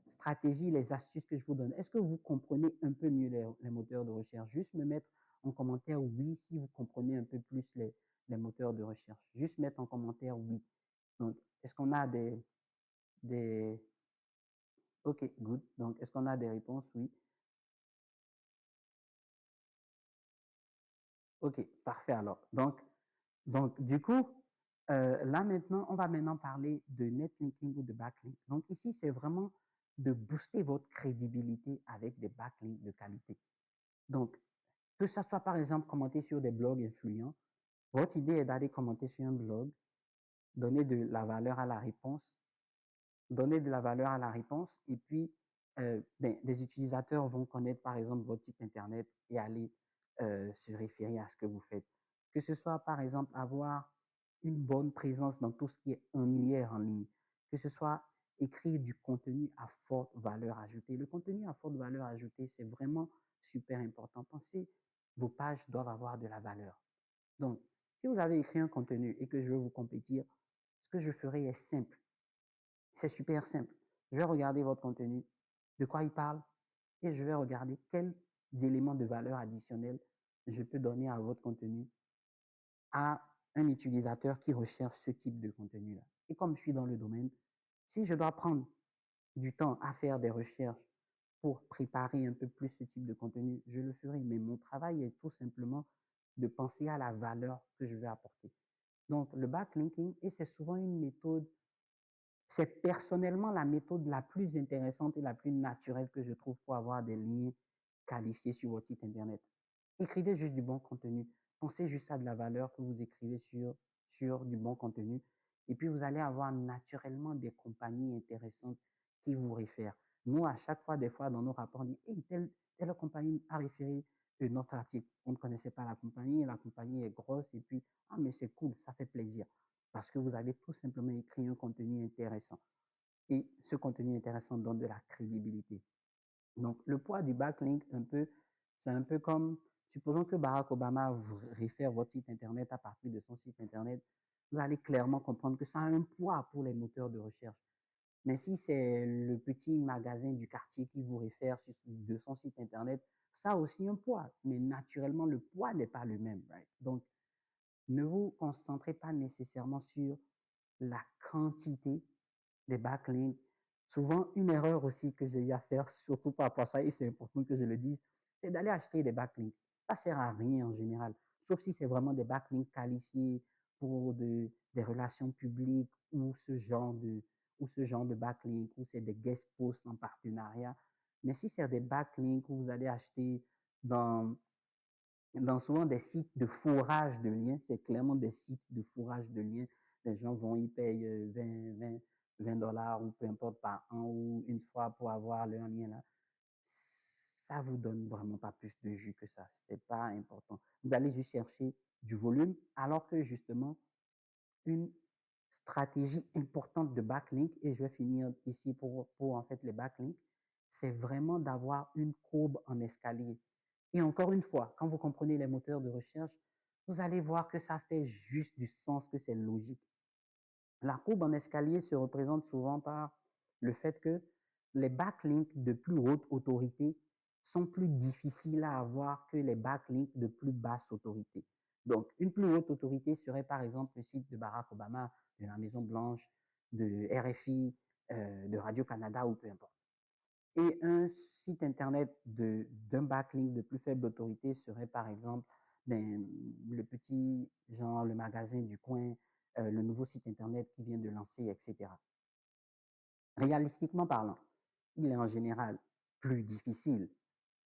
stratégies, les astuces que je vous donne, est-ce que vous comprenez un peu mieux les moteurs de recherche? Juste me mettre en commentaire oui si vous comprenez un peu plus les moteurs de recherche. Juste mettre en commentaire oui. Donc, est-ce qu'on a des... OK, good. Donc, est-ce qu'on a des réponses? Oui. OK, parfait alors. Donc du coup, là maintenant, on va maintenant parler de netlinking ou de backlink. Donc ici, c'est vraiment de booster votre crédibilité avec des backlinks de qualité. Donc, Que ça soit par exemple commenter sur des blogs influents, votre idée est d'aller commenter sur un blog, donner de la valeur à la réponse, donner de la valeur à la réponse, et puis des utilisateurs vont connaître par exemple votre site internet et aller se référer à ce que vous faites. Que ce soit par exemple avoir une bonne présence dans tout ce qui est annuaire en ligne, que ce soit écrire du contenu à forte valeur ajoutée. Le contenu à forte valeur ajoutée, c'est vraiment super important. Pensez, vos pages doivent avoir de la valeur. Donc, si vous avez écrit un contenu et que je veux vous compétir, ce que je ferai est simple. C'est super simple. Je vais regarder votre contenu, de quoi il parle, et je vais regarder quels éléments de valeur additionnelle je peux donner à votre contenu à un utilisateur qui recherche ce type de contenu-là. Et comme je suis dans le domaine, si je dois prendre du temps à faire des recherches pour préparer un peu plus ce type de contenu, je le ferai. Mais mon travail est tout simplement de penser à la valeur que je vais apporter. Donc, le backlinking, et c'est souvent une méthode, c'est personnellement la méthode la plus intéressante et la plus naturelle que je trouve pour avoir des liens qualifiés sur votre site Internet. Écrivez juste du bon contenu. Pensez juste à de la valeur que vous écrivez sur du bon contenu. Et puis, vous allez avoir naturellement des compagnies intéressantes qui vous réfèrent. Nous, à chaque fois, des fois, dans nos rapports, on dit, hey, telle compagnie a référé notre article. On ne connaissait pas la compagnie, et la compagnie est grosse, et puis, ah, mais c'est cool, ça fait plaisir. Parce que vous avez tout simplement écrit un contenu intéressant. Et ce contenu intéressant donne de la crédibilité. Donc, le poids du backlink, c'est un peu comme, supposons que Barack Obama réfère votre site Internet à partir de son site Internet, vous allez clairement comprendre que ça a un poids pour les moteurs de recherche. Mais si c'est le petit magasin du quartier qui vous réfère de son site Internet, ça a aussi un poids. Mais naturellement, le poids n'est pas le même. Right? Donc, ne vous concentrez pas nécessairement sur la quantité des backlinks. Souvent, une erreur aussi que j'ai eu à faire, surtout par rapport à ça, et c'est important que je le dise, c'est d'aller acheter des backlinks. Ça ne sert à rien en général, sauf si c'est vraiment des backlinks qualifiés pour des relations publiques ou ce genre de backlinks, ou c'est des guest posts en partenariat. Mais si c'est des backlinks que vous allez acheter dans souvent des sites de fourrage de liens, c'est clairement des sites de fourrage de liens. Les gens vont, ils payent 20 dollars ou peu importe par an ou une fois pour avoir leur lien là. Ça vous donne vraiment pas plus de jus que ça. C'est pas important. Vous allez juste chercher du volume, alors que justement, une stratégie importante de backlink, et je vais finir ici pour en fait les backlinks, c'est vraiment d'avoir une courbe en escalier. Et encore une fois, quand vous comprenez les moteurs de recherche, vous allez voir que ça fait juste du sens, que c'est logique. La courbe en escalier se représente souvent par le fait que les backlinks de plus haute autorité sont plus difficiles à avoir que les backlinks de plus basse autorité. Donc, une plus haute autorité serait par exemple le site de Barack Obama, de la Maison Blanche, de RFI, de Radio-Canada ou peu importe. Et un site internet d'un backlink de plus faible autorité serait par exemple le petit, genre le magasin du coin, le nouveau site internet qui vient de lancer, etc. Réalistiquement parlant, il est en général plus difficile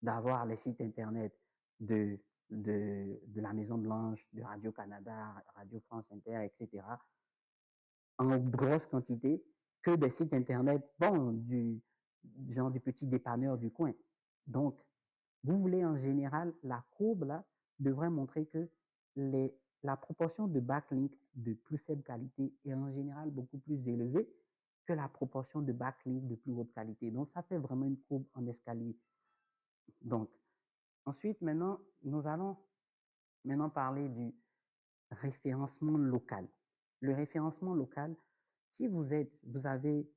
d'avoir les sites internet de, de la Maison Blanche, de Radio-Canada, Radio France Inter, etc., en grosse quantité que des sites internet, bon, genre du petit dépanneur du coin. Donc, vous voulez en général, la courbe là devrait montrer que la proportion de backlinks de plus faible qualité est en général beaucoup plus élevée que la proportion de backlinks de plus haute qualité. Donc, ça fait vraiment une courbe en escalier. Donc, ensuite, maintenant, nous allons maintenant parler du référencement local. Le référencement local, si vous avez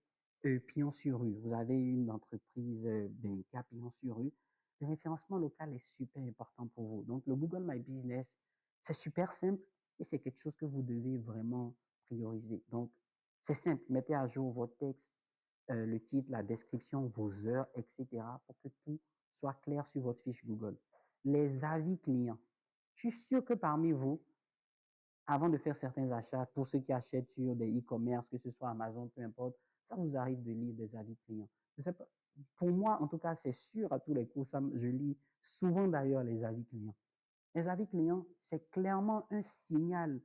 pignon sur rue, vous avez une entreprise qui a pignon sur rue, le référencement local est super important pour vous. Donc, le Google My Business, c'est super simple et c'est quelque chose que vous devez vraiment prioriser. Donc, c'est simple, mettez à jour votre texte, le titre, la description, vos heures, etc. pour que tout soit clair sur votre fiche Google. Les avis clients. Je suis sûr que parmi vous, avant de faire certains achats, pour ceux qui achètent sur des e-commerce, que ce soit Amazon, peu importe, ça vous arrive de lire des avis clients. Je sais pas, pour moi, en tout cas, c'est sûr à tous les coups, je lis souvent d'ailleurs les avis clients. Les avis clients, c'est clairement un signal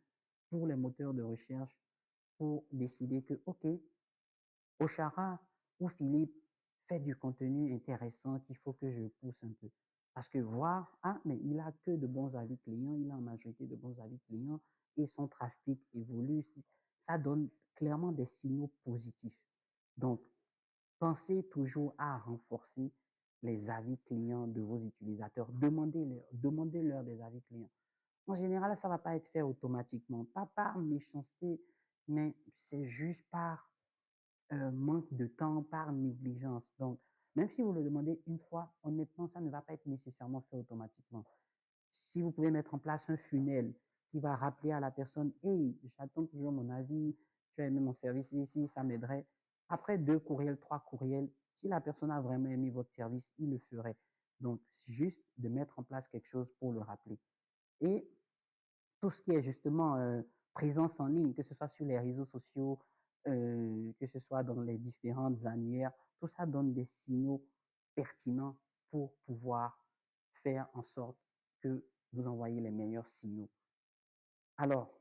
pour les moteurs de recherche pour décider que, OK, Oshara ou Philippe fait du contenu intéressant qu'il faut que je pousse un peu. Parce que voir, ah, mais il a que de bons avis clients, il a en majorité de bons avis clients et son trafic évolue, ça donne clairement des signaux positifs. Donc, pensez toujours à renforcer les avis clients de vos utilisateurs. Demandez-leur des avis clients. En général, ça ne va pas être fait automatiquement, pas par méchanceté, mais c'est juste par manque de temps, par négligence. Donc, même si vous le demandez une fois, honnêtement, ça ne va pas être nécessairement fait automatiquement. Si vous pouvez mettre en place un funnel qui va rappeler à la personne, hey, j'attends toujours mon avis, tu as aimé mon service ici, ça m'aiderait. Après 2 courriels, 3 courriels, si la personne a vraiment aimé votre service, il le ferait. Donc, juste de mettre en place quelque chose pour le rappeler. Et tout ce qui est justement présence en ligne, que ce soit sur les réseaux sociaux, que ce soit dans les différentes annuaires, tout ça donne des signaux pertinents pour pouvoir faire en sorte que vous envoyez les meilleurs signaux. Alors,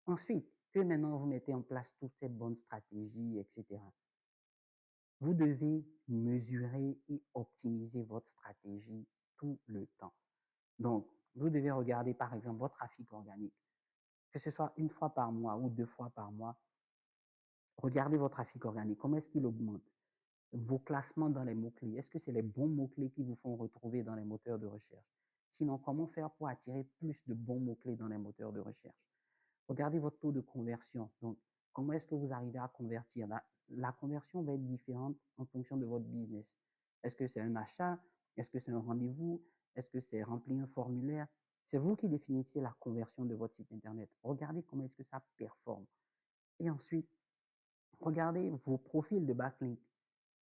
ensuite, que maintenant vous mettez en place toutes ces bonnes stratégies, etc., vous devez mesurer et optimiser votre stratégie tout le temps. Donc, vous devez regarder par exemple votre trafic organique, que ce soit une fois par mois ou 2 fois par mois. Regardez votre trafic organique, comment est-ce qu'il augmente? Vos classements dans les mots-clés, est-ce que c'est les bons mots-clés qui vous font retrouver dans les moteurs de recherche? Sinon, comment faire pour attirer plus de bons mots-clés dans les moteurs de recherche? Regardez votre taux de conversion. Donc, comment est-ce que vous arrivez à convertir? La conversion va être différente en fonction de votre business. Est-ce que c'est un achat? Est-ce que c'est un rendez-vous? Est-ce que c'est remplir un formulaire? C'est vous qui définissez la conversion de votre site Internet. Regardez comment est-ce que ça performe. Et ensuite, regardez vos profils de backlink.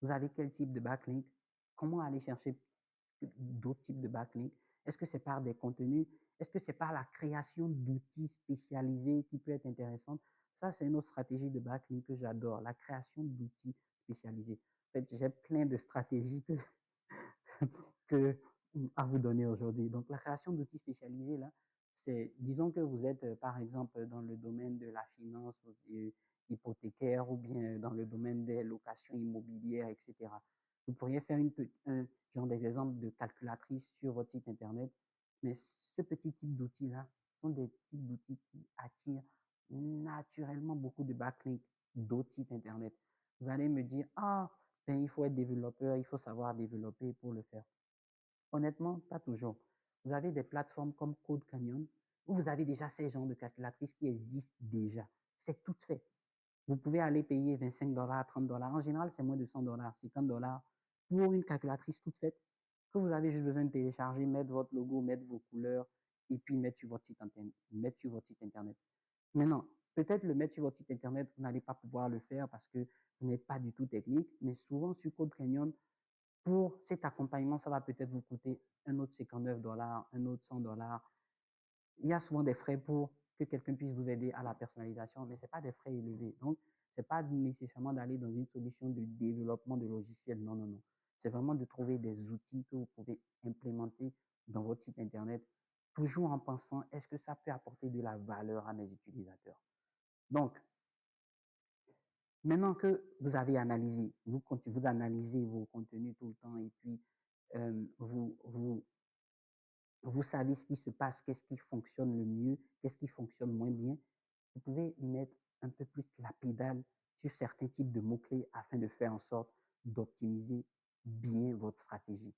Vous avez quel type de backlink? Comment aller chercher d'autres types de backlink? Est-ce que c'est par des contenus? Est-ce que c'est par la création d'outils spécialisés qui peut être intéressante? Ça, c'est une autre stratégie de backlink que j'adore, la création d'outils spécialisés. En fait, j'ai plein de stratégies que, à vous donner aujourd'hui. Donc, la création d'outils spécialisés, là, c'est, disons que vous êtes, par exemple, dans le domaine de la finance hypothécaire ou bien dans le domaine des locations immobilières, etc. Vous pourriez faire un genre d'exemple de calculatrice sur votre site Internet, mais ce petit type d'outils-là sont des types d'outils qui attirent naturellement beaucoup de backlinks d'autres sites Internet. Vous allez me dire, ah, ben, il faut être développeur, il faut savoir développer pour le faire. Honnêtement, pas toujours. Vous avez des plateformes comme Code Canyon où vous avez déjà ces genres de calculatrices qui existent déjà. C'est tout fait. Vous pouvez aller payer 25 $, 30 $. En général, c'est moins de 100 $, 50 $ pour une calculatrice toute faite que vous avez juste besoin de télécharger, mettre votre logo, mettre vos couleurs et puis mettre sur votre site Internet. Maintenant, peut-être le mettre sur votre site Internet, vous n'allez pas pouvoir le faire parce que vous n'êtes pas du tout technique, mais souvent sur Code Canyon, pour cet accompagnement, ça va peut-être vous coûter un autre 59 $, un autre 100 $. Il y a souvent des frais pour que quelqu'un puisse vous aider à la personnalisation, mais ce n'est pas des frais élevés. Donc, ce n'est pas nécessairement d'aller dans une solution de développement de logiciels. Non, non, non. C'est vraiment de trouver des outils que vous pouvez implémenter dans votre site Internet, toujours en pensant, est-ce que ça peut apporter de la valeur à mes utilisateurs? Donc, maintenant que vous avez analysé, vous analysez vos contenus tout le temps et puis vous savez ce qui se passe, qu'est-ce qui fonctionne le mieux, qu'est-ce qui fonctionne moins bien, vous pouvez mettre un peu plus la pédale sur certains types de mots-clés afin de faire en sorte d'optimiser bien votre stratégie.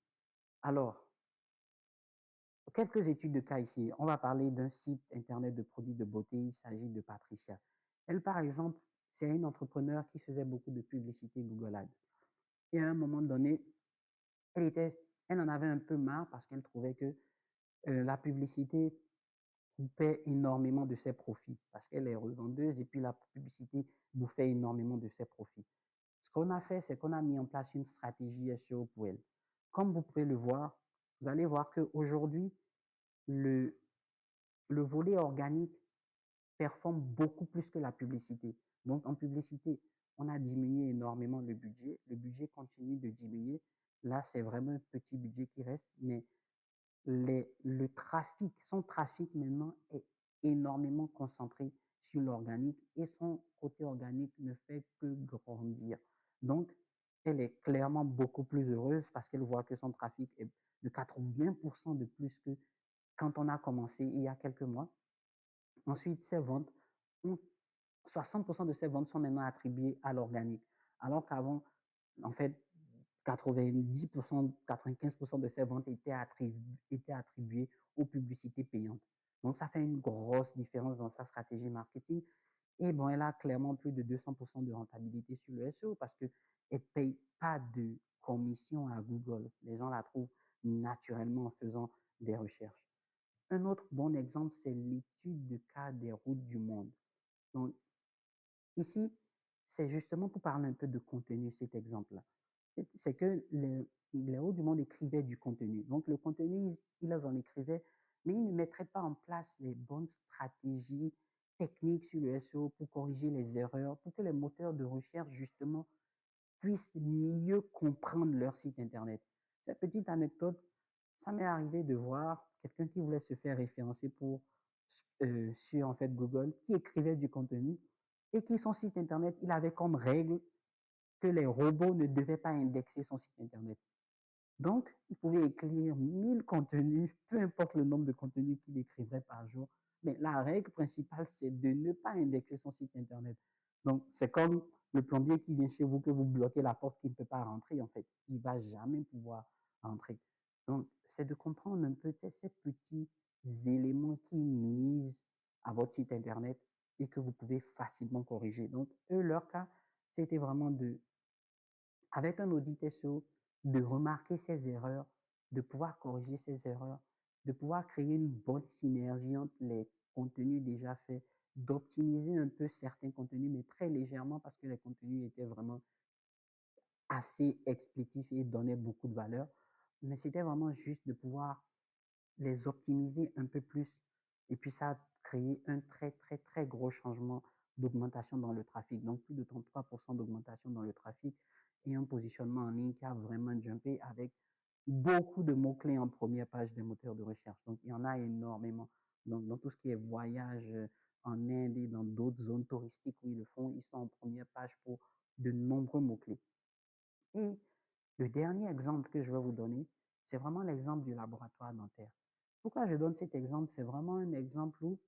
Alors, quelques études de cas ici. On va parler d'un site Internet de produits de beauté. Il s'agit de Patricia. Elle, par exemple, c'est une entrepreneur qui faisait beaucoup de publicité Google Ads. Et à un moment donné, elle en avait un peu marre parce qu'elle trouvait que la publicité coupait énormément de ses profits parce qu'elle est revendeuse et puis la publicité bouffait énormément de ses profits. Ce qu'on a fait, c'est qu'on a mis en place une stratégie SEO pour elle. Comme vous pouvez le voir, vous allez voir qu'aujourd'hui, le, le volet organique performe beaucoup plus que la publicité. Donc, en publicité, on a diminué énormément le budget. Le budget continue de diminuer. Là, c'est vraiment un petit budget qui reste, mais le trafic, son trafic maintenant est énormément concentré sur l'organique et son côté organique ne fait que grandir. Donc, elle est clairement beaucoup plus heureuse parce qu'elle voit que son trafic est de 80% de plus que quand on a commencé il y a quelques mois. Ensuite, ses ventes, 60% de ses ventes sont maintenant attribuées à l'organique, alors qu'avant, en fait, 90%, 95% de ses ventes étaient attribuées aux publicités payantes. Donc, ça fait une grosse différence dans sa stratégie marketing. Et bon, elle a clairement plus de 200% de rentabilité sur le SEO parce qu'elle ne paye pas de commission à Google. Les gens la trouvent naturellement en faisant des recherches. Un autre bon exemple, c'est l'étude de cas des routes du monde. Donc, ici, c'est justement pour parler un peu de contenu, cet exemple-là. C'est que les routes du monde écrivaient du contenu. Donc, le contenu, ils en écrivaient, mais ils ne mettraient pas en place les bonnes stratégies techniques sur le SEO pour corriger les erreurs, pour que les moteurs de recherche, justement, puissent mieux comprendre leur site Internet. Cette petite anecdote, ça m'est arrivé de voir quelqu'un qui voulait se faire référencer sur en fait Google, qui écrivait du contenu et qui son site Internet, il avait comme règle que les robots ne devaient pas indexer son site Internet. Donc, il pouvait écrire 1000 contenus, peu importe le nombre de contenus qu'il écrivait par jour. Mais la règle principale, c'est de ne pas indexer son site Internet. Donc, c'est comme le plombier qui vient chez vous, que vous bloquez la porte, qu'il ne peut pas rentrer, en fait. Il ne va jamais pouvoir rentrer. Donc, c'est de comprendre un peu ces petits éléments qui nuisent à votre site Internet et que vous pouvez facilement corriger. Donc, eux, leur cas, c'était vraiment avec un audit SEO, de remarquer ces erreurs, de pouvoir corriger ces erreurs, de pouvoir créer une bonne synergie entre les contenus déjà faits, d'optimiser un peu certains contenus, mais très légèrement parce que les contenus étaient vraiment assez explicites et donnaient beaucoup de valeur. Mais c'était vraiment juste de pouvoir les optimiser un peu plus. Et puis, ça a créé un très, très, très gros changement d'augmentation dans le trafic. Donc, plus de 33% d'augmentation dans le trafic et un positionnement en ligne qui a vraiment jumpé avec beaucoup de mots-clés en première page des moteurs de recherche. Donc, il y en a énormément. Donc, dans tout ce qui est voyage en Inde et dans d'autres zones touristiques où ils le font, ils sont en première page pour de nombreux mots-clés. Et le dernier exemple que je vais vous donner, c'est vraiment l'exemple du laboratoire dentaire. Pourquoi je donne cet exemple? C'est vraiment un exemple où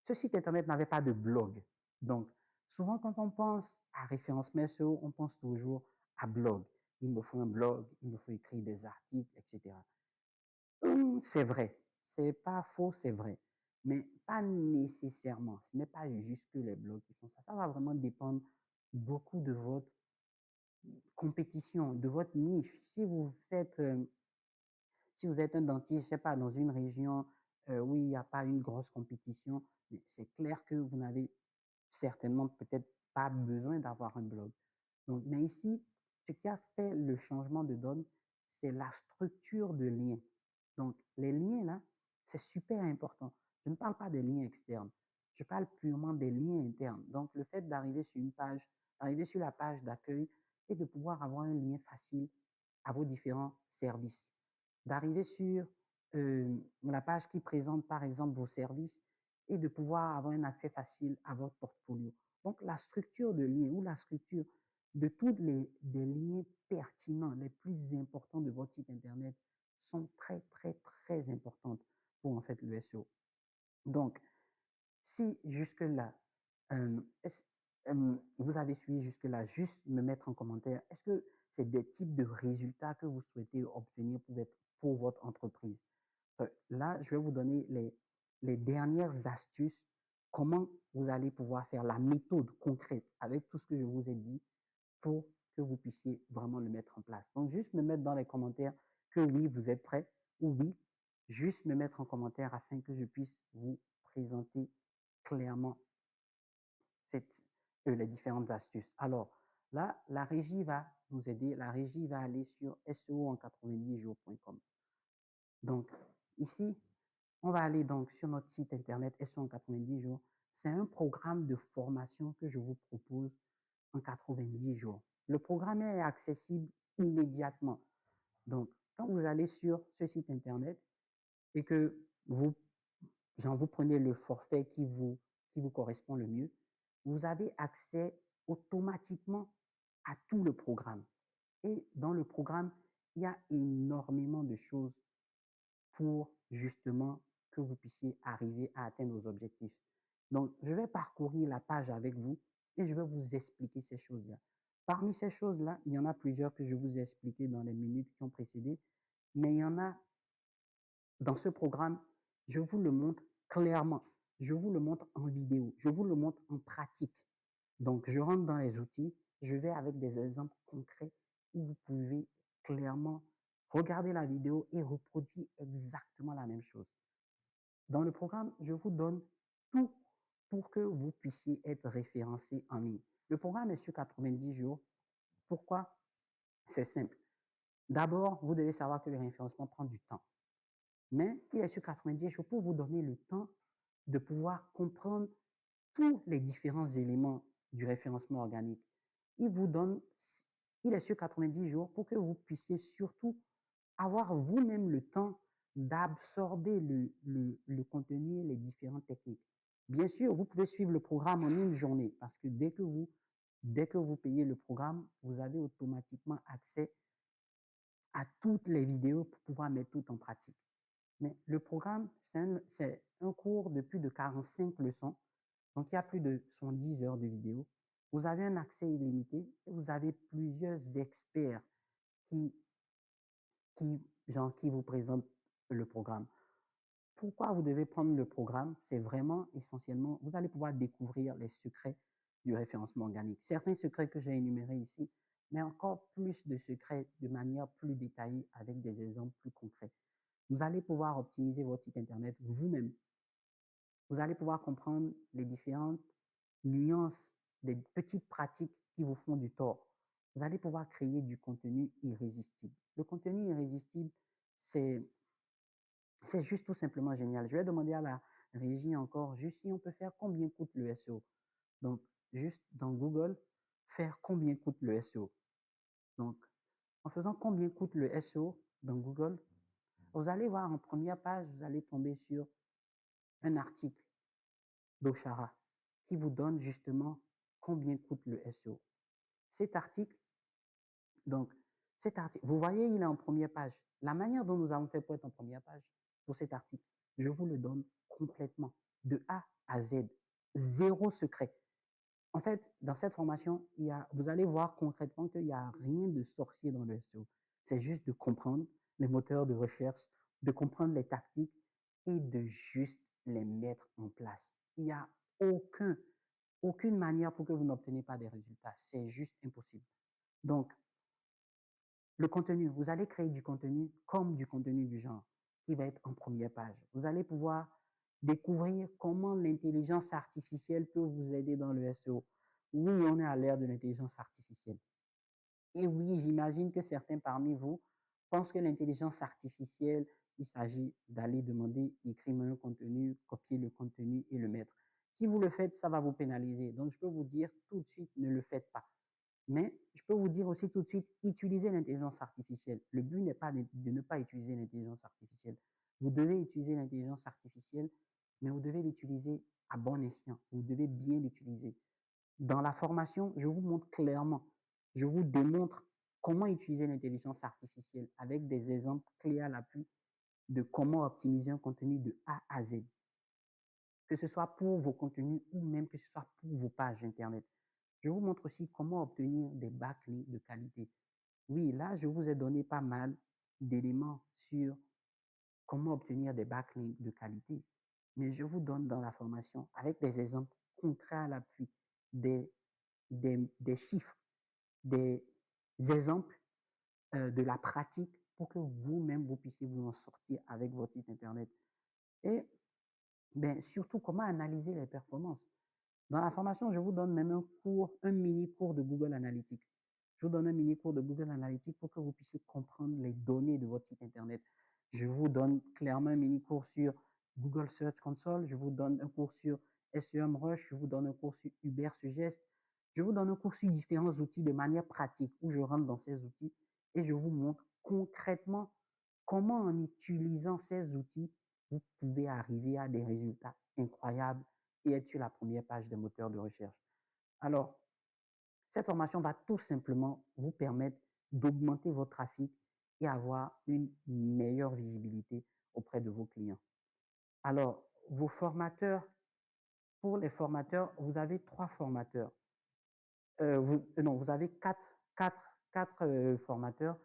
ce site Internet n'avait pas de blog. Donc, souvent quand on pense à référencement SEO, on pense toujours à blog. Il me faut un blog, il me faut écrire des articles, etc. C'est vrai. C'est pas faux, c'est vrai. Mais pas nécessairement. Ce n'est pas juste que les blogs qui font ça. Ça va vraiment dépendre beaucoup de votre compétition, de votre niche. Si vous êtes un dentiste, je sais pas, dans une région où il n'y a pas une grosse compétition, c'est clair que vous n'avez certainement peut-être pas besoin d'avoir un blog. Donc, mais ici, ce qui a fait le changement de donne, c'est la structure de liens. Donc, les liens là, c'est super important. Je ne parle pas des liens externes. Je parle purement des liens internes. Donc, le fait d'arriver sur une page, d'arriver sur la page d'accueil et de pouvoir avoir un lien facile à vos différents services. D'arriver sur la page qui présente, par exemple, vos services et de pouvoir avoir un accès facile à votre portfolio. Donc, la structure de lien ou la structure de tous des liens pertinents, les plus importants de votre site Internet sont très, très, très importantes pour en fait le SEO. Donc, si jusque-là, euh, vous avez suivi jusque-là, juste me mettre en commentaire, est-ce que c'est des types de résultats que vous souhaitez obtenir pour votre entreprise? Là, je vais vous donner les dernières astuces, comment vous allez pouvoir faire la méthode concrète avec tout ce que je vous ai dit pour que vous puissiez vraiment le mettre en place. Donc, juste me mettre dans les commentaires que oui, vous êtes prêts ou oui, juste me mettre en commentaire afin que je puisse vous présenter clairement cette, les différentes astuces. Alors, là, la régie va nous aider. La régie va aller sur seo en90jours.com. Donc, ici, on va aller donc sur notre site internet SEO en 90 jours. C'est un programme de formation que je vous propose en 90 jours. Le programme est accessible immédiatement. Donc, quand vous allez sur ce site Internet et que vous prenez le forfait qui vous correspond le mieux, vous avez accès automatiquement à tout le programme. Et dans le programme, il y a énormément de choses pour justement que vous puissiez arriver à atteindre vos objectifs. Donc, je vais parcourir la page avec vous et je vais vous expliquer ces choses-là. Parmi ces choses-là, il y en a plusieurs que je vous ai expliquées dans les minutes qui ont précédé, mais il y en a dans ce programme, je vous le montre clairement. Je vous le montre en vidéo. Je vous le montre en pratique. Donc, je rentre dans les outils. Je vais avec des exemples concrets où vous pouvez clairement regarder la vidéo et reproduire exactement la même chose. Dans le programme, je vous donne tout pour que vous puissiez être référencé en ligne. Le programme est sur 90 jours. Pourquoi? C'est simple. D'abord, vous devez savoir que le référencement prend du temps. Mais il est sur 90 jours pour vous donner le temps de pouvoir comprendre tous les différents éléments du référencement organique. Il est sur 90 jours pour que vous puissiez surtout avoir vous-même le temps d'absorber le contenu et les différentes techniques. Bien sûr, vous pouvez suivre le programme en une journée parce que dès que vous payez le programme, vous avez automatiquement accès à toutes les vidéos pour pouvoir mettre tout en pratique. Mais le programme, c'est un cours de plus de 45 leçons. Donc, il y a plus de 70 heures de vidéos. Vous avez un accès illimité et vous avez plusieurs experts qui, qui vous présentent le programme. Pourquoi vous devez prendre le programme? C'est vraiment essentiellement, vous allez pouvoir découvrir les secrets du référencement organique. Certains secrets que j'ai énumérés ici, mais encore plus de secrets de manière plus détaillée avec des exemples plus concrets. Vous allez pouvoir optimiser votre site Internet vous-même. Vous allez pouvoir comprendre les différentes nuances, des petites pratiques qui vous font du tort. Vous allez pouvoir créer du contenu irrésistible. Le contenu irrésistible, c'est juste tout simplement génial. Je vais demander à la régie encore, juste si on peut faire combien coûte le SEO. Donc, juste dans Google, faire combien coûte le SEO. Donc, en faisant combien coûte le SEO dans Google, vous allez voir en première page, vous allez tomber sur un article d'Oshara qui vous donne justement combien coûte le SEO. Cet article, vous voyez, il est en première page. La manière dont nous avons fait pour être en première page pour cet article, je vous le donne complètement, de A à Z, zéro secret. En fait, dans cette formation, vous allez voir concrètement qu'il n'y a rien de sorcier dans le SEO. C'est juste de comprendre les moteurs de recherche, de comprendre les tactiques et de juste les mettre en place. Il n'y a aucune manière pour que vous n'obteniez pas des résultats. C'est juste impossible. Donc, le contenu, vous allez créer du contenu comme du contenu du genre qui va être en première page. Vous allez pouvoir découvrir comment l'intelligence artificielle peut vous aider dans le SEO. Oui, on est à l'ère de l'intelligence artificielle. Et oui, j'imagine que certains parmi vous pensent que l'intelligence artificielle, il s'agit d'aller demander, écrire un contenu, copier le contenu et le mettre. Si vous le faites, ça va vous pénaliser. Donc, je peux vous dire tout de suite, ne le faites pas. Mais je peux vous dire aussi tout de suite, utilisez l'intelligence artificielle. Le but n'est pas de ne pas utiliser l'intelligence artificielle. Vous devez utiliser l'intelligence artificielle, mais vous devez l'utiliser à bon escient. Vous devez bien l'utiliser. Dans la formation, je vous montre clairement, je vous démontre comment utiliser l'intelligence artificielle avec des exemples clés à l'appui de comment optimiser un contenu de A à Z. Que ce soit pour vos contenus ou même que ce soit pour vos pages Internet. Je vous montre aussi comment obtenir des backlinks de qualité. Oui, là, je vous ai donné pas mal d'éléments sur comment obtenir des backlinks de qualité. Mais je vous donne dans la formation, avec des exemples concrets à l'appui, des chiffres, des exemples de la pratique pour que vous-même, vous puissiez vous en sortir avec votre site Internet. Et surtout, comment analyser les performances. Dans la formation, je vous donne même un mini-cours de Google Analytics. Je vous donne un mini-cours de Google Analytics pour que vous puissiez comprendre les données de votre site Internet. Je vous donne clairement un mini-cours sur Google Search Console. Je vous donne un cours sur SEMrush. Je vous donne un cours sur Ubersuggest. Je vous donne un cours sur différents outils de manière pratique où je rentre dans ces outils et je vous montre concrètement comment en utilisant ces outils, vous pouvez arriver à des résultats incroyables et être sur la première page des moteurs de recherche. Alors, cette formation va tout simplement vous permettre d'augmenter votre trafic et avoir une meilleure visibilité auprès de vos clients. Alors, vos formateurs, pour les formateurs, vous avez 3 formateurs. Non, vous avez quatre formateurs.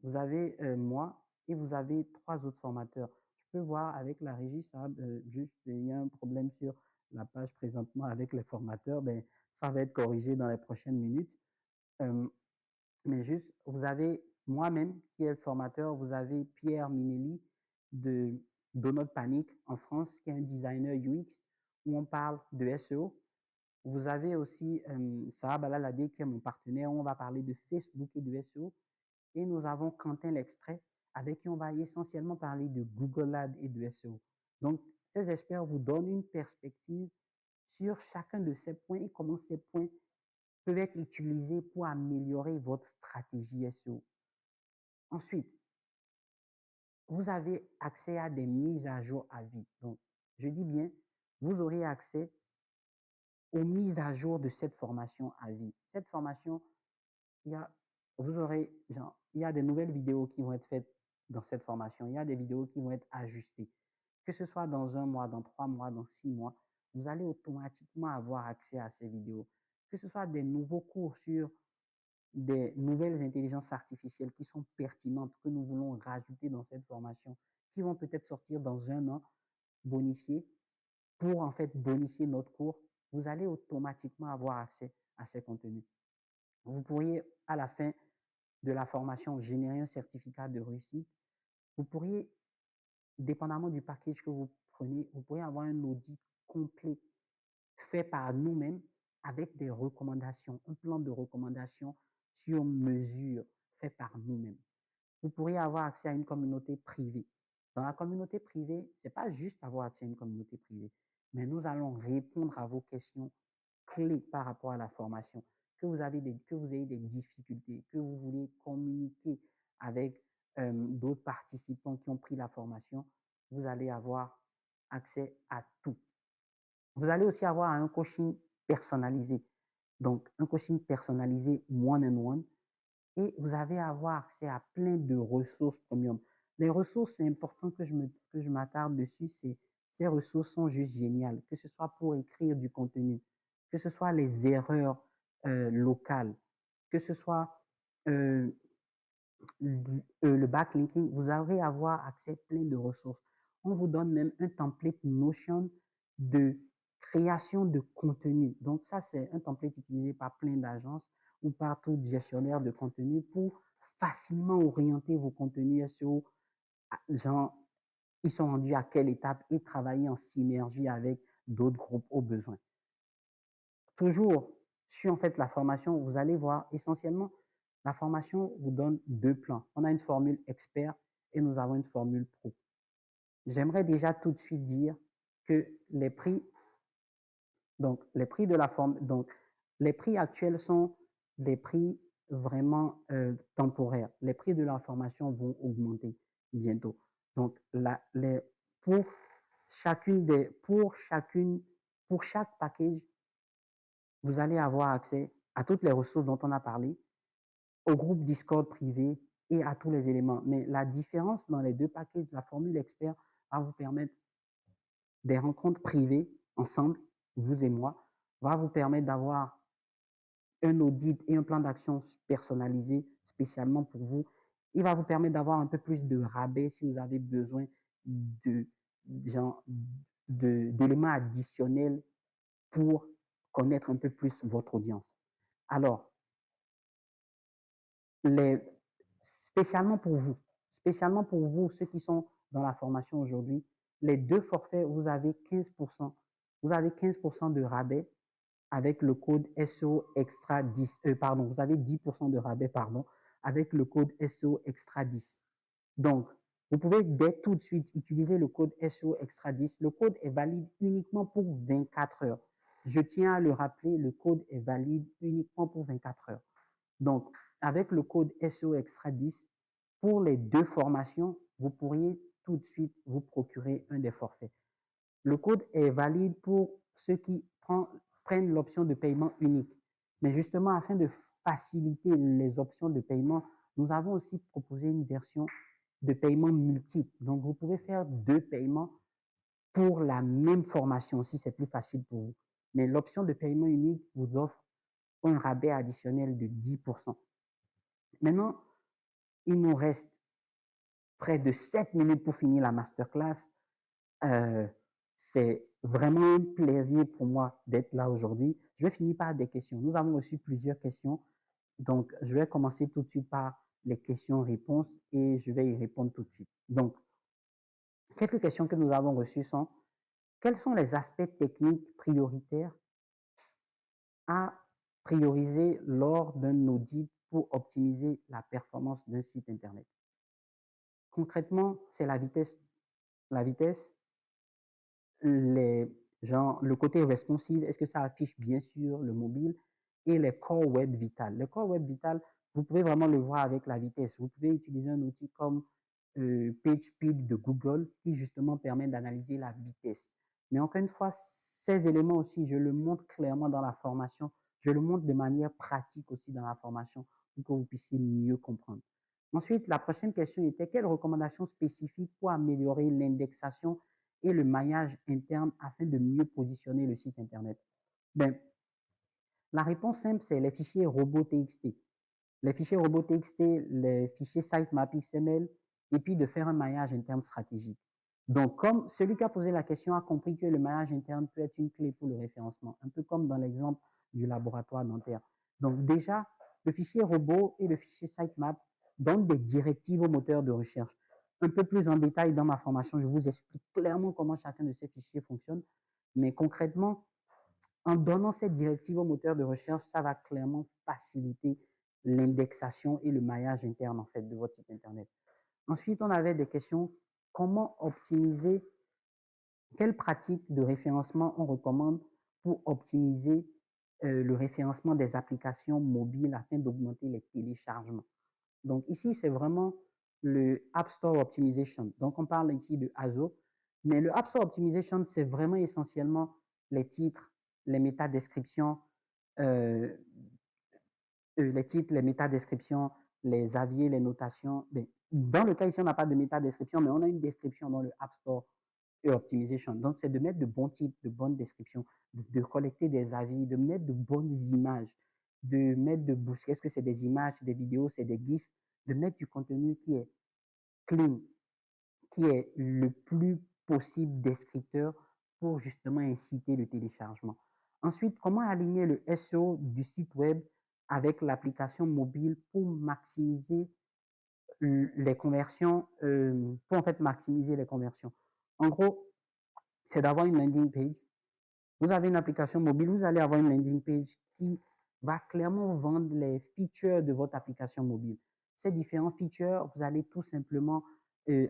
Vous avez moi et vous avez 3 autres formateurs. Je peux voir avec la régie, ça, juste, il y a un problème sur la page présentement avec les formateurs. Ben, ça va être corrigé dans les prochaines minutes. Mais juste, vous avez moi-même qui est le formateur, vous avez Pierre Minelli de Donut Panic en France, qui est un designer UX, où on parle de SEO. Vous avez aussi Sarah Balaladé, qui est mon partenaire, où on va parler de Facebook et de SEO. Et nous avons Quentin L'Extrait, avec qui on va essentiellement parler de Google Ads et de SEO. Donc, ces experts vous donnent une perspective sur chacun de ces points et comment ces points peuvent être utilisés pour améliorer votre stratégie SEO. Ensuite, vous avez accès à des mises à jour à vie. Donc, je dis bien, vous aurez accès aux mises à jour de cette formation à vie. Cette formation, vous aurez, genre, il y a des nouvelles vidéos qui vont être faites dans cette formation. Il y a des vidéos qui vont être ajustées. Que ce soit dans 1 mois, dans 3 mois, dans 6 mois, vous allez automatiquement avoir accès à ces vidéos. Que ce soit des nouveaux cours sur des nouvelles intelligences artificielles qui sont pertinentes, que nous voulons rajouter dans cette formation, qui vont peut-être sortir dans 1 an, bonifiés, pour en fait bonifier notre cours, vous allez automatiquement avoir accès à ces contenus. Vous pourriez, à la fin de la formation, générer un certificat de réussite. Vous pourriez, dépendamment du package que vous prenez, vous pourriez avoir un audit complet fait par nous-mêmes avec des recommandations, un plan de recommandation sur mesure fait par nous-mêmes. Vous pourriez avoir accès à une communauté privée. Dans la communauté privée, ce n'est pas juste avoir accès à une communauté privée, mais nous allons répondre à vos questions clés par rapport à la formation, que vous ayez des difficultés, que vous voulez communiquer avec d'autres participants qui ont pris la formation, vous allez avoir accès à tout. Vous allez aussi avoir un coaching personnalisé. Donc, un coaching personnalisé one-on-one. Et vous allez avoir accès à plein de ressources premium. Les ressources, c'est important que je m'attarde dessus. Ces ressources sont juste géniales, que ce soit pour écrire du contenu, que ce soit les erreurs locales, que ce soit le backlinking, vous allez avoir accès à plein de ressources. On vous donne même un template Notion de création de contenu. Donc ça, c'est un template utilisé par plein d'agences ou par tout gestionnaire de contenu pour facilement orienter vos contenus SEO, genre, ils sont rendus à quelle étape et travailler en synergie avec d'autres groupes au besoin. Toujours sur en fait la formation, vous allez voir essentiellement la formation vous donne 2 plans. On a une formule expert et nous avons une formule pro. J'aimerais déjà tout de suite dire que les prix, les prix actuels sont des prix vraiment temporaires. Les prix de la formation vont augmenter bientôt. Donc, pour chaque package, vous allez avoir accès à toutes les ressources dont on a parlé, au groupe Discord privé et à tous les éléments. Mais la différence dans les 2 packages, la formule expert va vous permettre des rencontres privées ensemble, vous et moi, va vous permettre d'avoir un audit et un plan d'action personnalisé spécialement pour vous. Il va vous permettre d'avoir un peu plus de rabais si vous avez besoin d'éléments additionnels pour connaître un peu plus votre audience. Alors, spécialement pour vous, ceux qui sont dans la formation aujourd'hui, les 2 forfaits, vous avez 15%. Vous avez 15% de rabais avec le code SEO extra 10. Vous avez 10% de rabais, avec le code SEO extra 10. Donc, vous pouvez dès tout de suite utiliser le code SEO extra 10. Le code est valide uniquement pour 24 heures. je tiens à le rappeler, le code est valide uniquement pour 24 heures. Donc, avec le code SEO Extra 10, pour les 2 formations, vous pourriez tout de suite vous procurer un des forfaits. Le code est valide pour ceux qui prennent l'option de paiement unique. Mais justement, afin de faciliter les options de paiement, nous avons aussi proposé une version de paiement multiple. Donc, vous pouvez faire 2 paiements pour la même formation si c'est plus facile pour vous. Mais l'option de paiement unique vous offre un rabais additionnel de 10%. Maintenant, il nous reste près de 7 minutes pour finir la masterclass. C'est vraiment un plaisir pour moi d'être là aujourd'hui. Je vais finir par des questions. Nous avons reçu plusieurs questions. Donc, je vais commencer tout de suite par les questions-réponses et je vais y répondre tout de suite. Donc, quelques questions que nous avons reçues sont: quels sont les aspects techniques prioritaires à prioriser lors d'un audit pour optimiser la performance d'un site Internet? Concrètement, c'est la vitesse. La vitesse, le côté responsive, est-ce que ça affiche bien sûr le mobile, et les Core Web Vitals. Le Core Web Vital, vous pouvez vraiment le voir avec la vitesse. Vous pouvez utiliser un outil comme PageSpeed de Google qui justement permet d'analyser la vitesse. Mais encore une fois, ces éléments aussi, je le montre clairement dans la formation. Je le montre de manière pratique aussi dans la formation pour que vous puissiez mieux comprendre. Ensuite, la prochaine question était: quelles recommandations spécifiques pour améliorer l'indexation et le maillage interne afin de mieux positionner le site Internet? Ben, la réponse simple, c'est les fichiers robots.txt. Les fichiers robots.txt, les fichiers sitemap XML, et puis de faire un maillage interne stratégique. Donc, comme celui qui a posé la question a compris que le maillage interne peut être une clé pour le référencement, un peu comme dans l'exemple du laboratoire dentaire. Donc, déjà, le fichier robot et le fichier sitemap donnent des directives au moteur de recherche. Un peu plus en détail dans ma formation, je vous explique clairement comment chacun de ces fichiers fonctionne. Mais concrètement, en donnant cette directive au moteur de recherche, ça va clairement faciliter l'indexation et le maillage interne en fait de votre site Internet. Ensuite, on avait des questions: comment optimiser, quelles pratiques de référencement on recommande pour optimiser le référencement des applications mobiles afin d'augmenter les téléchargements. Donc ici, c'est vraiment le App Store Optimization. Donc on parle ici de ASO, mais le App Store Optimization, c'est vraiment essentiellement les titres, les métadescriptions, euh, les titres, les métadescriptions, les avis, les notations. Ben, dans le cas ici, on n'a pas de métadescription, mais on a une description dans le App Store Optimization. Donc, c'est de mettre de bons titres, de bonnes descriptions, de collecter des avis, de mettre de bonnes images, de mettre de boosts. Est-ce que c'est des images, des vidéos, c'est des GIFs? De mettre du contenu qui est clean, qui est le plus possible descripteur pour justement inciter le téléchargement. Ensuite, comment aligner le SEO du site web avec l'application mobile pour maximiser les conversions, pour en fait maximiser les conversions. En gros, c'est d'avoir une landing page. Vous avez une application mobile, vous allez avoir une landing page qui va clairement vendre les features de votre application mobile. Ces différents features, vous allez tout simplement,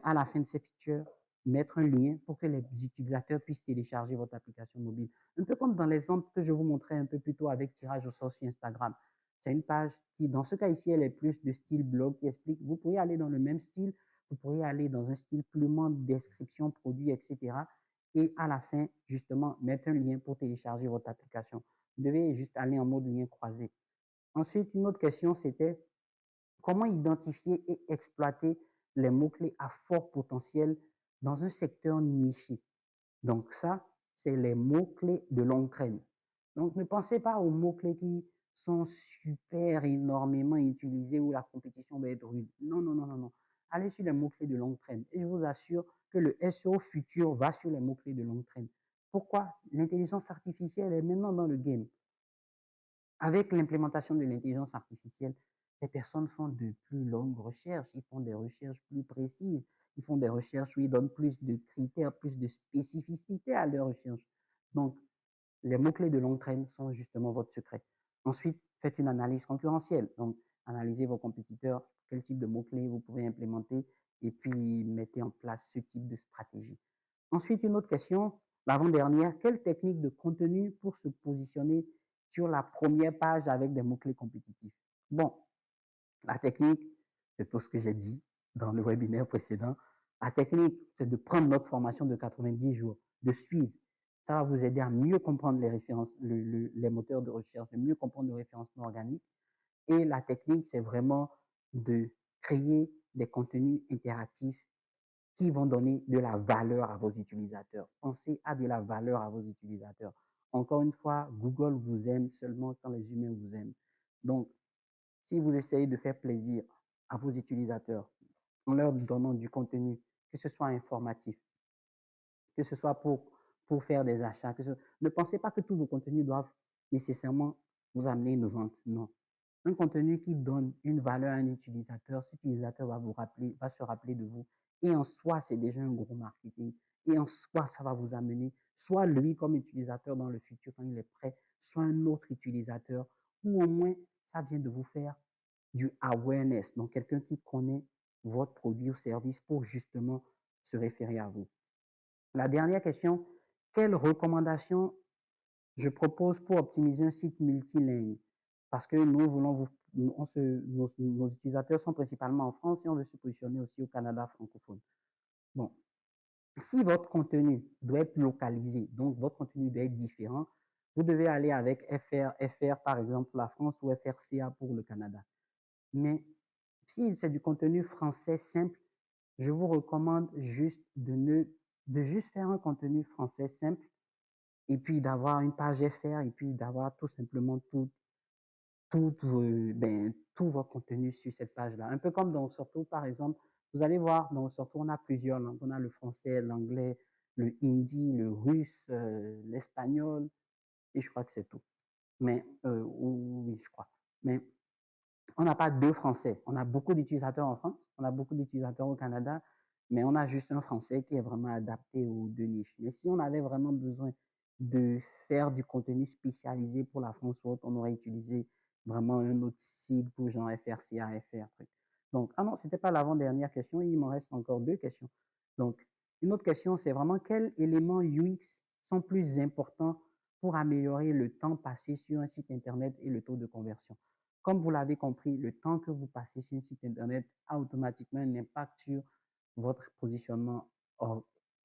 à la fin de ces features, mettre un lien pour que les utilisateurs puissent télécharger votre application mobile. Un peu comme dans l'exemple que je vous montrais un peu plus tôt avec tirage au sort sur Instagram. C'est une page qui, dans ce cas ici, elle est plus de style blog qui explique. Vous pourriez aller dans le même style, vous pourriez aller dans un style purement description, produit, etc. Et à la fin, justement, mettre un lien pour télécharger votre application. Vous devez juste aller en mode lien croisé. Ensuite, une autre question, c'était: comment identifier et exploiter les mots-clés à fort potentiel dans un secteur niché? Donc ça, c'est les mots-clés de longue traîne. Donc ne pensez pas aux mots-clés qui sont super énormément utilisés où la compétition va être rude. Non, non, non, non, non. Allez sur les mots-clés de longue traîne. Et je vous assure que le SEO futur va sur les mots-clés de longue traîne. Pourquoi? L'intelligence artificielle est maintenant dans le game. Avec l'implémentation de l'intelligence artificielle, les personnes font de plus longues recherches, ils font des recherches plus précises, ils font des recherches où ils donnent plus de critères, plus de spécificité à leurs recherches. Donc, les mots-clés de longue traîne sont justement votre secret. Ensuite, faites une analyse concurrentielle. Donc, analysez vos compétiteurs, quel type de mots-clés vous pouvez implémenter, et puis mettez en place ce type de stratégie. Ensuite, une autre question: L'avant-dernière, quelle technique de contenu pour se positionner sur la première page avec des mots-clés compétitifs? Bon, la technique, c'est tout ce que j'ai dit dans le webinaire précédent. La technique, c'est de prendre notre formation de 90 jours, de suivre. Ça va vous aider à mieux comprendre les références, les moteurs de recherche, de mieux comprendre le référencement organique. Et la technique, c'est vraiment de créer des contenus interactifs qui vont donner de la valeur à vos utilisateurs. Pensez à de la valeur à vos utilisateurs. Encore une fois, Google vous aime seulement quand les humains vous aiment. Donc, si vous essayez de faire plaisir à vos utilisateurs en leur donnant du contenu, que ce soit informatif, que ce soit pour faire des achats, ne pensez pas que tous vos contenus doivent nécessairement vous amener une vente. Non. Un contenu qui donne une valeur à un utilisateur, cet utilisateur va se rappeler de vous. Et en soi, c'est déjà un gros marketing. Et en soi, ça va vous amener soit lui comme utilisateur dans le futur quand il est prêt, soit un autre utilisateur, ou au moins, ça vient de vous faire du awareness, donc quelqu'un qui connaît votre produit ou service pour justement se référer à vous. La dernière question, quelles recommandations je propose pour optimiser un site multilingue? Parce que nous voulons nos utilisateurs sont principalement en France et on veut se positionner aussi au Canada francophone. Bon, si votre contenu doit être localisé, donc votre contenu doit être différent, vous devez aller avec FR par exemple pour la France ou FRCA pour le Canada. Mais si c'est du contenu français simple, je vous recommande juste de juste faire un contenu français simple et puis d'avoir une page FR et puis d'avoir tout simplement tout votre contenu sur cette page-là. Un peu comme dans Sorto, par exemple, vous allez voir, dans Sorto, on a plusieurs langues. On a le français, l'anglais, le hindi, le russe, l'espagnol, et je crois que c'est tout. Mais, oui, je crois. Mais on n'a pas deux français. On a beaucoup d'utilisateurs en France, on a beaucoup d'utilisateurs au Canada, mais on a juste un français qui est vraiment adapté aux deux niches. Mais si on avait vraiment besoin de faire du contenu spécialisé pour la France ou autre, on aurait utilisé vraiment un autre site pour genre FRCA, FR, truc. Donc, ah non, c'était pas l'avant-dernière question, il m'en reste encore deux questions. Donc, une autre question, c'est vraiment quels éléments UX sont plus importants pour améliorer le temps passé sur un site Internet et le taux de conversion? Comme vous l'avez compris, le temps que vous passez sur un site Internet a automatiquement un impact sur votre positionnement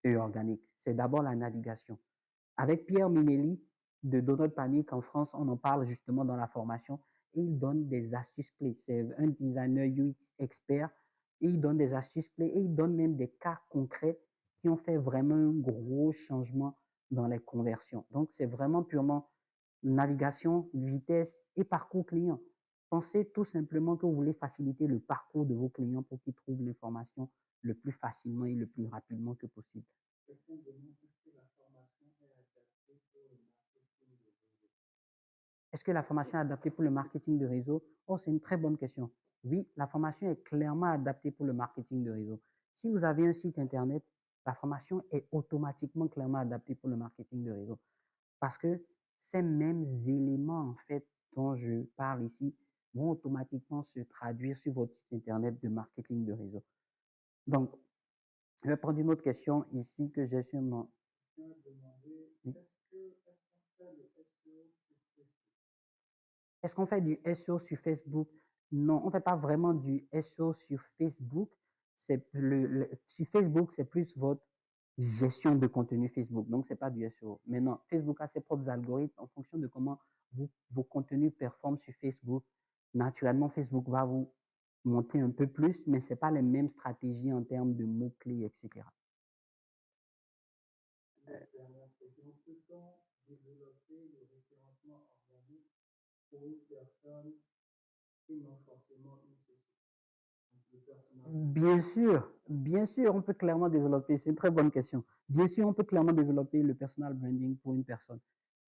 organique. C'est d'abord la navigation. Avec Pierre Minelli de Donald Panic en France, on en parle justement dans la formation et il donne des astuces clés. C'est un designer UX expert et il donne des astuces clés et il donne même des cas concrets qui ont fait vraiment un gros changement dans les conversions. Donc, c'est vraiment purement navigation, vitesse et parcours client. Pensez tout simplement que vous voulez faciliter le parcours de vos clients pour qu'ils trouvent l'information le plus facilement et le plus rapidement que possible. Est-ce que la formation est adaptée pour le marketing de réseau? Oh, c'est une très bonne question. Oui, la formation est clairement adaptée pour le marketing de réseau. Si vous avez un site Internet, la formation est automatiquement clairement adaptée pour le marketing de réseau. Parce que ces mêmes éléments, en fait, dont je parle ici, vont automatiquement se traduire sur votre site Internet de marketing de réseau. Donc, je vais prendre une autre question ici que j'ai sur mon... Est-ce qu'on fait du SEO sur Facebook? Non, on ne fait pas vraiment du SEO sur Facebook. Sur Facebook, c'est plus votre gestion de contenu Facebook. Donc, ce n'est pas du SEO. Mais non, Facebook a ses propres algorithmes en fonction de comment vos contenus performent sur Facebook. Naturellement, Facebook va vous monter un peu plus, mais ce n'est pas les mêmes stratégies en termes de mots-clés, etc. Bien sûr, on peut clairement développer, c'est une très bonne question. Bien sûr, on peut clairement développer le personal branding pour une personne.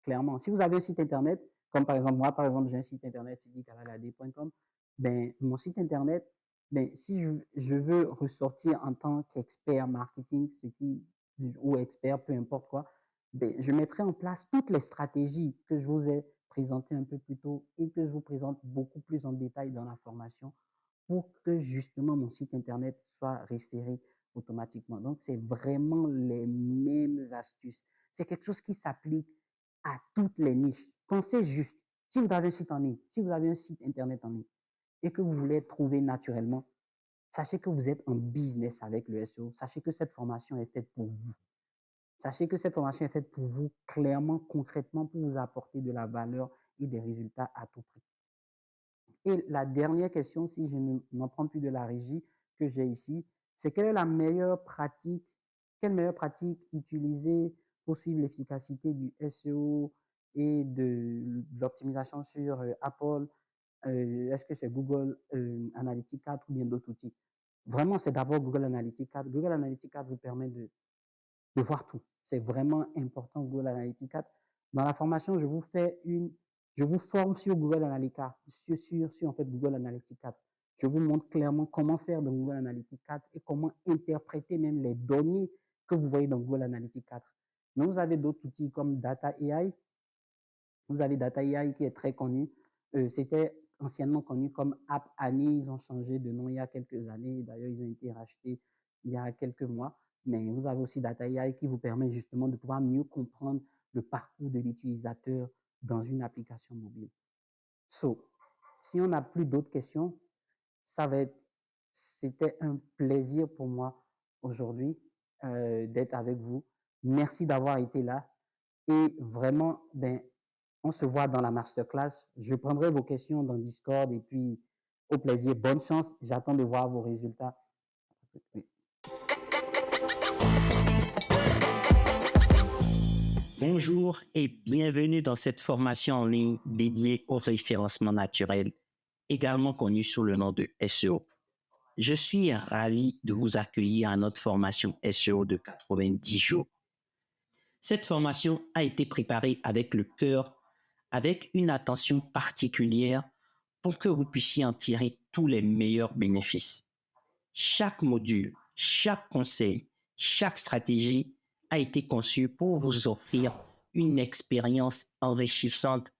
Clairement, si vous avez un site internet, comme par exemple, moi, par exemple, j'ai un site internet, sidikalalade.com, ben, mon site internet, ben, si je veux ressortir en tant qu'expert marketing, ou expert, peu importe quoi, ben, je mettrai en place toutes les stratégies que je vous ai présentées un peu plus tôt et que je vous présente beaucoup plus en détail dans la formation pour que justement mon site internet soit référé automatiquement. Donc, c'est vraiment les mêmes astuces. C'est quelque chose qui s'applique à toutes les niches. Pensez juste, si vous avez un site en ligne, si vous avez un site Internet en ligne et que vous voulez être trouvé naturellement, sachez que vous êtes en business avec le SEO. Sachez que cette formation est faite pour vous. Sachez que cette formation est faite pour vous, clairement, concrètement, pour vous apporter de la valeur et des résultats à tout prix. Et la dernière question, si je n'en prends plus de la régie que j'ai ici, c'est quelle meilleure pratique utiliser pour suivre l'efficacité du SEO et de l'optimisation sur Apple? Est-ce que c'est Google Analytics 4 ou bien d'autres outils? Vraiment, c'est d'abord Google Analytics 4. Google Analytics 4 vous permet de voir tout. C'est vraiment important, Google Analytics 4. Dans la formation, je vous forme sur Google Analytics 4, sur en fait Google Analytics 4. Je vous montre clairement comment faire dans Google Analytics 4 et comment interpréter même les données que vous voyez dans Google Analytics 4. Mais vous avez d'autres outils comme Data AI. Vous avez Data AI qui est très connu. C'était anciennement connu comme App Annie. Ils ont changé de nom il y a quelques années. D'ailleurs, ils ont été rachetés il y a quelques mois. Mais vous avez aussi Data AI qui vous permet justement de pouvoir mieux comprendre le parcours de l'utilisateur dans une application mobile. Si on n'a plus d'autres questions, c'était un plaisir pour moi aujourd'hui d'être avec vous. Merci d'avoir été là. Et vraiment, on se voit dans la masterclass. Je prendrai vos questions dans Discord et puis au plaisir. Bonne chance. J'attends de voir vos résultats. Oui. Bonjour et bienvenue dans cette formation en ligne dédiée au référencement naturel, également connue sous le nom de SEO. Je suis ravi de vous accueillir à notre formation SEO de 90 jours. Cette formation a été préparée avec le cœur, avec une attention particulière pour que vous puissiez en tirer tous les meilleurs bénéfices. Chaque module, chaque conseil, chaque stratégie a été conçu pour vous offrir une expérience enrichissante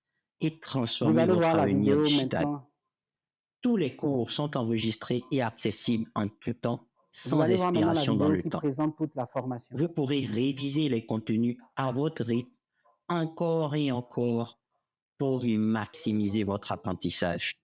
et transformer votre avenir digital. Tous les cours sont enregistrés et accessibles en tout temps, sans expiration dans le temps. Toute la formation. Vous pourrez réviser les contenus à votre rythme encore et encore pour maximiser votre apprentissage.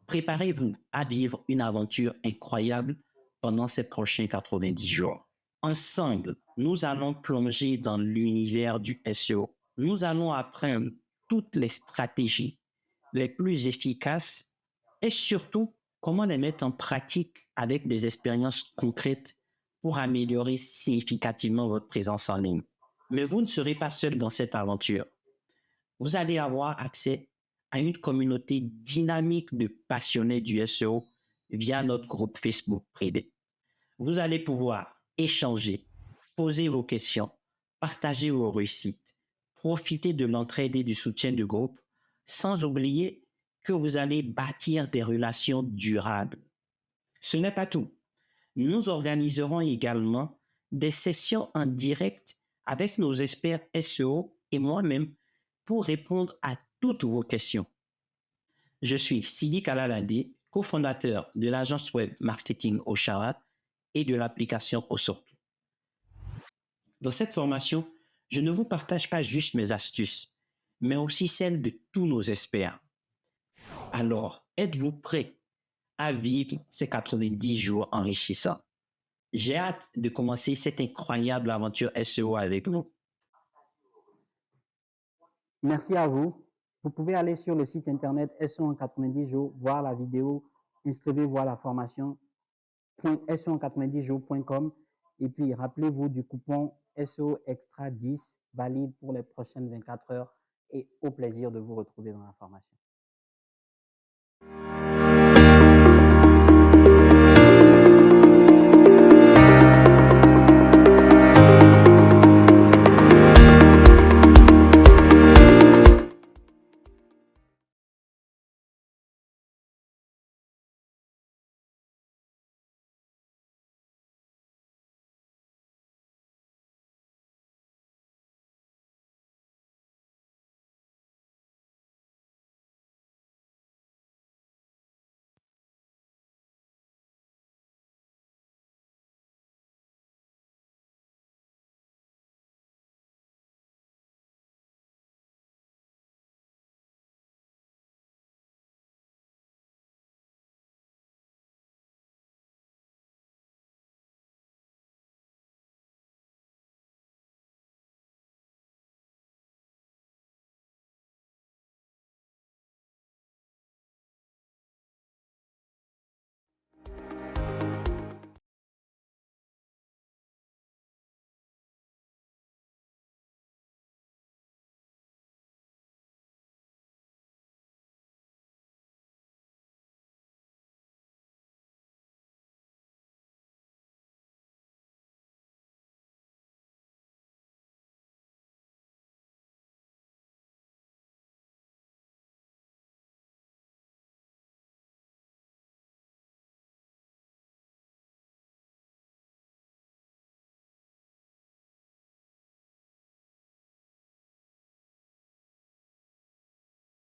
Préparez-vous à vivre une aventure incroyable pendant ces prochains 90 jours. Ensemble, nous allons plonger dans l'univers du SEO. Nous allons apprendre toutes les stratégies les plus efficaces et surtout comment les mettre en pratique avec des expériences concrètes pour améliorer significativement votre présence en ligne. Mais vous ne serez pas seul dans cette aventure. Vous allez avoir accès à une communauté dynamique de passionnés du SEO via notre groupe Facebook privé. Vous allez pouvoir échanger, poser vos questions, partager vos réussites, profiter de l'entraide et du soutien du groupe, sans oublier que vous allez bâtir des relations durables. Ce n'est pas tout. Nous organiserons également des sessions en direct avec nos experts SEO et moi-même pour répondre à toutes vos questions. Je suis Sidi Kalalade, cofondateur de l'agence web marketing Oshara et de l'application Osortu. Dans cette formation, je ne vous partage pas juste mes astuces, mais aussi celles de tous nos experts. Alors, êtes-vous prêts à vivre ces 90 jours enrichissants? J'ai hâte de commencer cette incroyable aventure SEO avec vous. Merci à vous. Vous pouvez aller sur le site internet SEO en 90 jours, voir la vidéo, inscrivez-vous voir la formation SEO90jours.com et puis rappelez-vous du coupon SEO Extra 10 valide pour les prochaines 24 heures et au plaisir de vous retrouver dans la formation.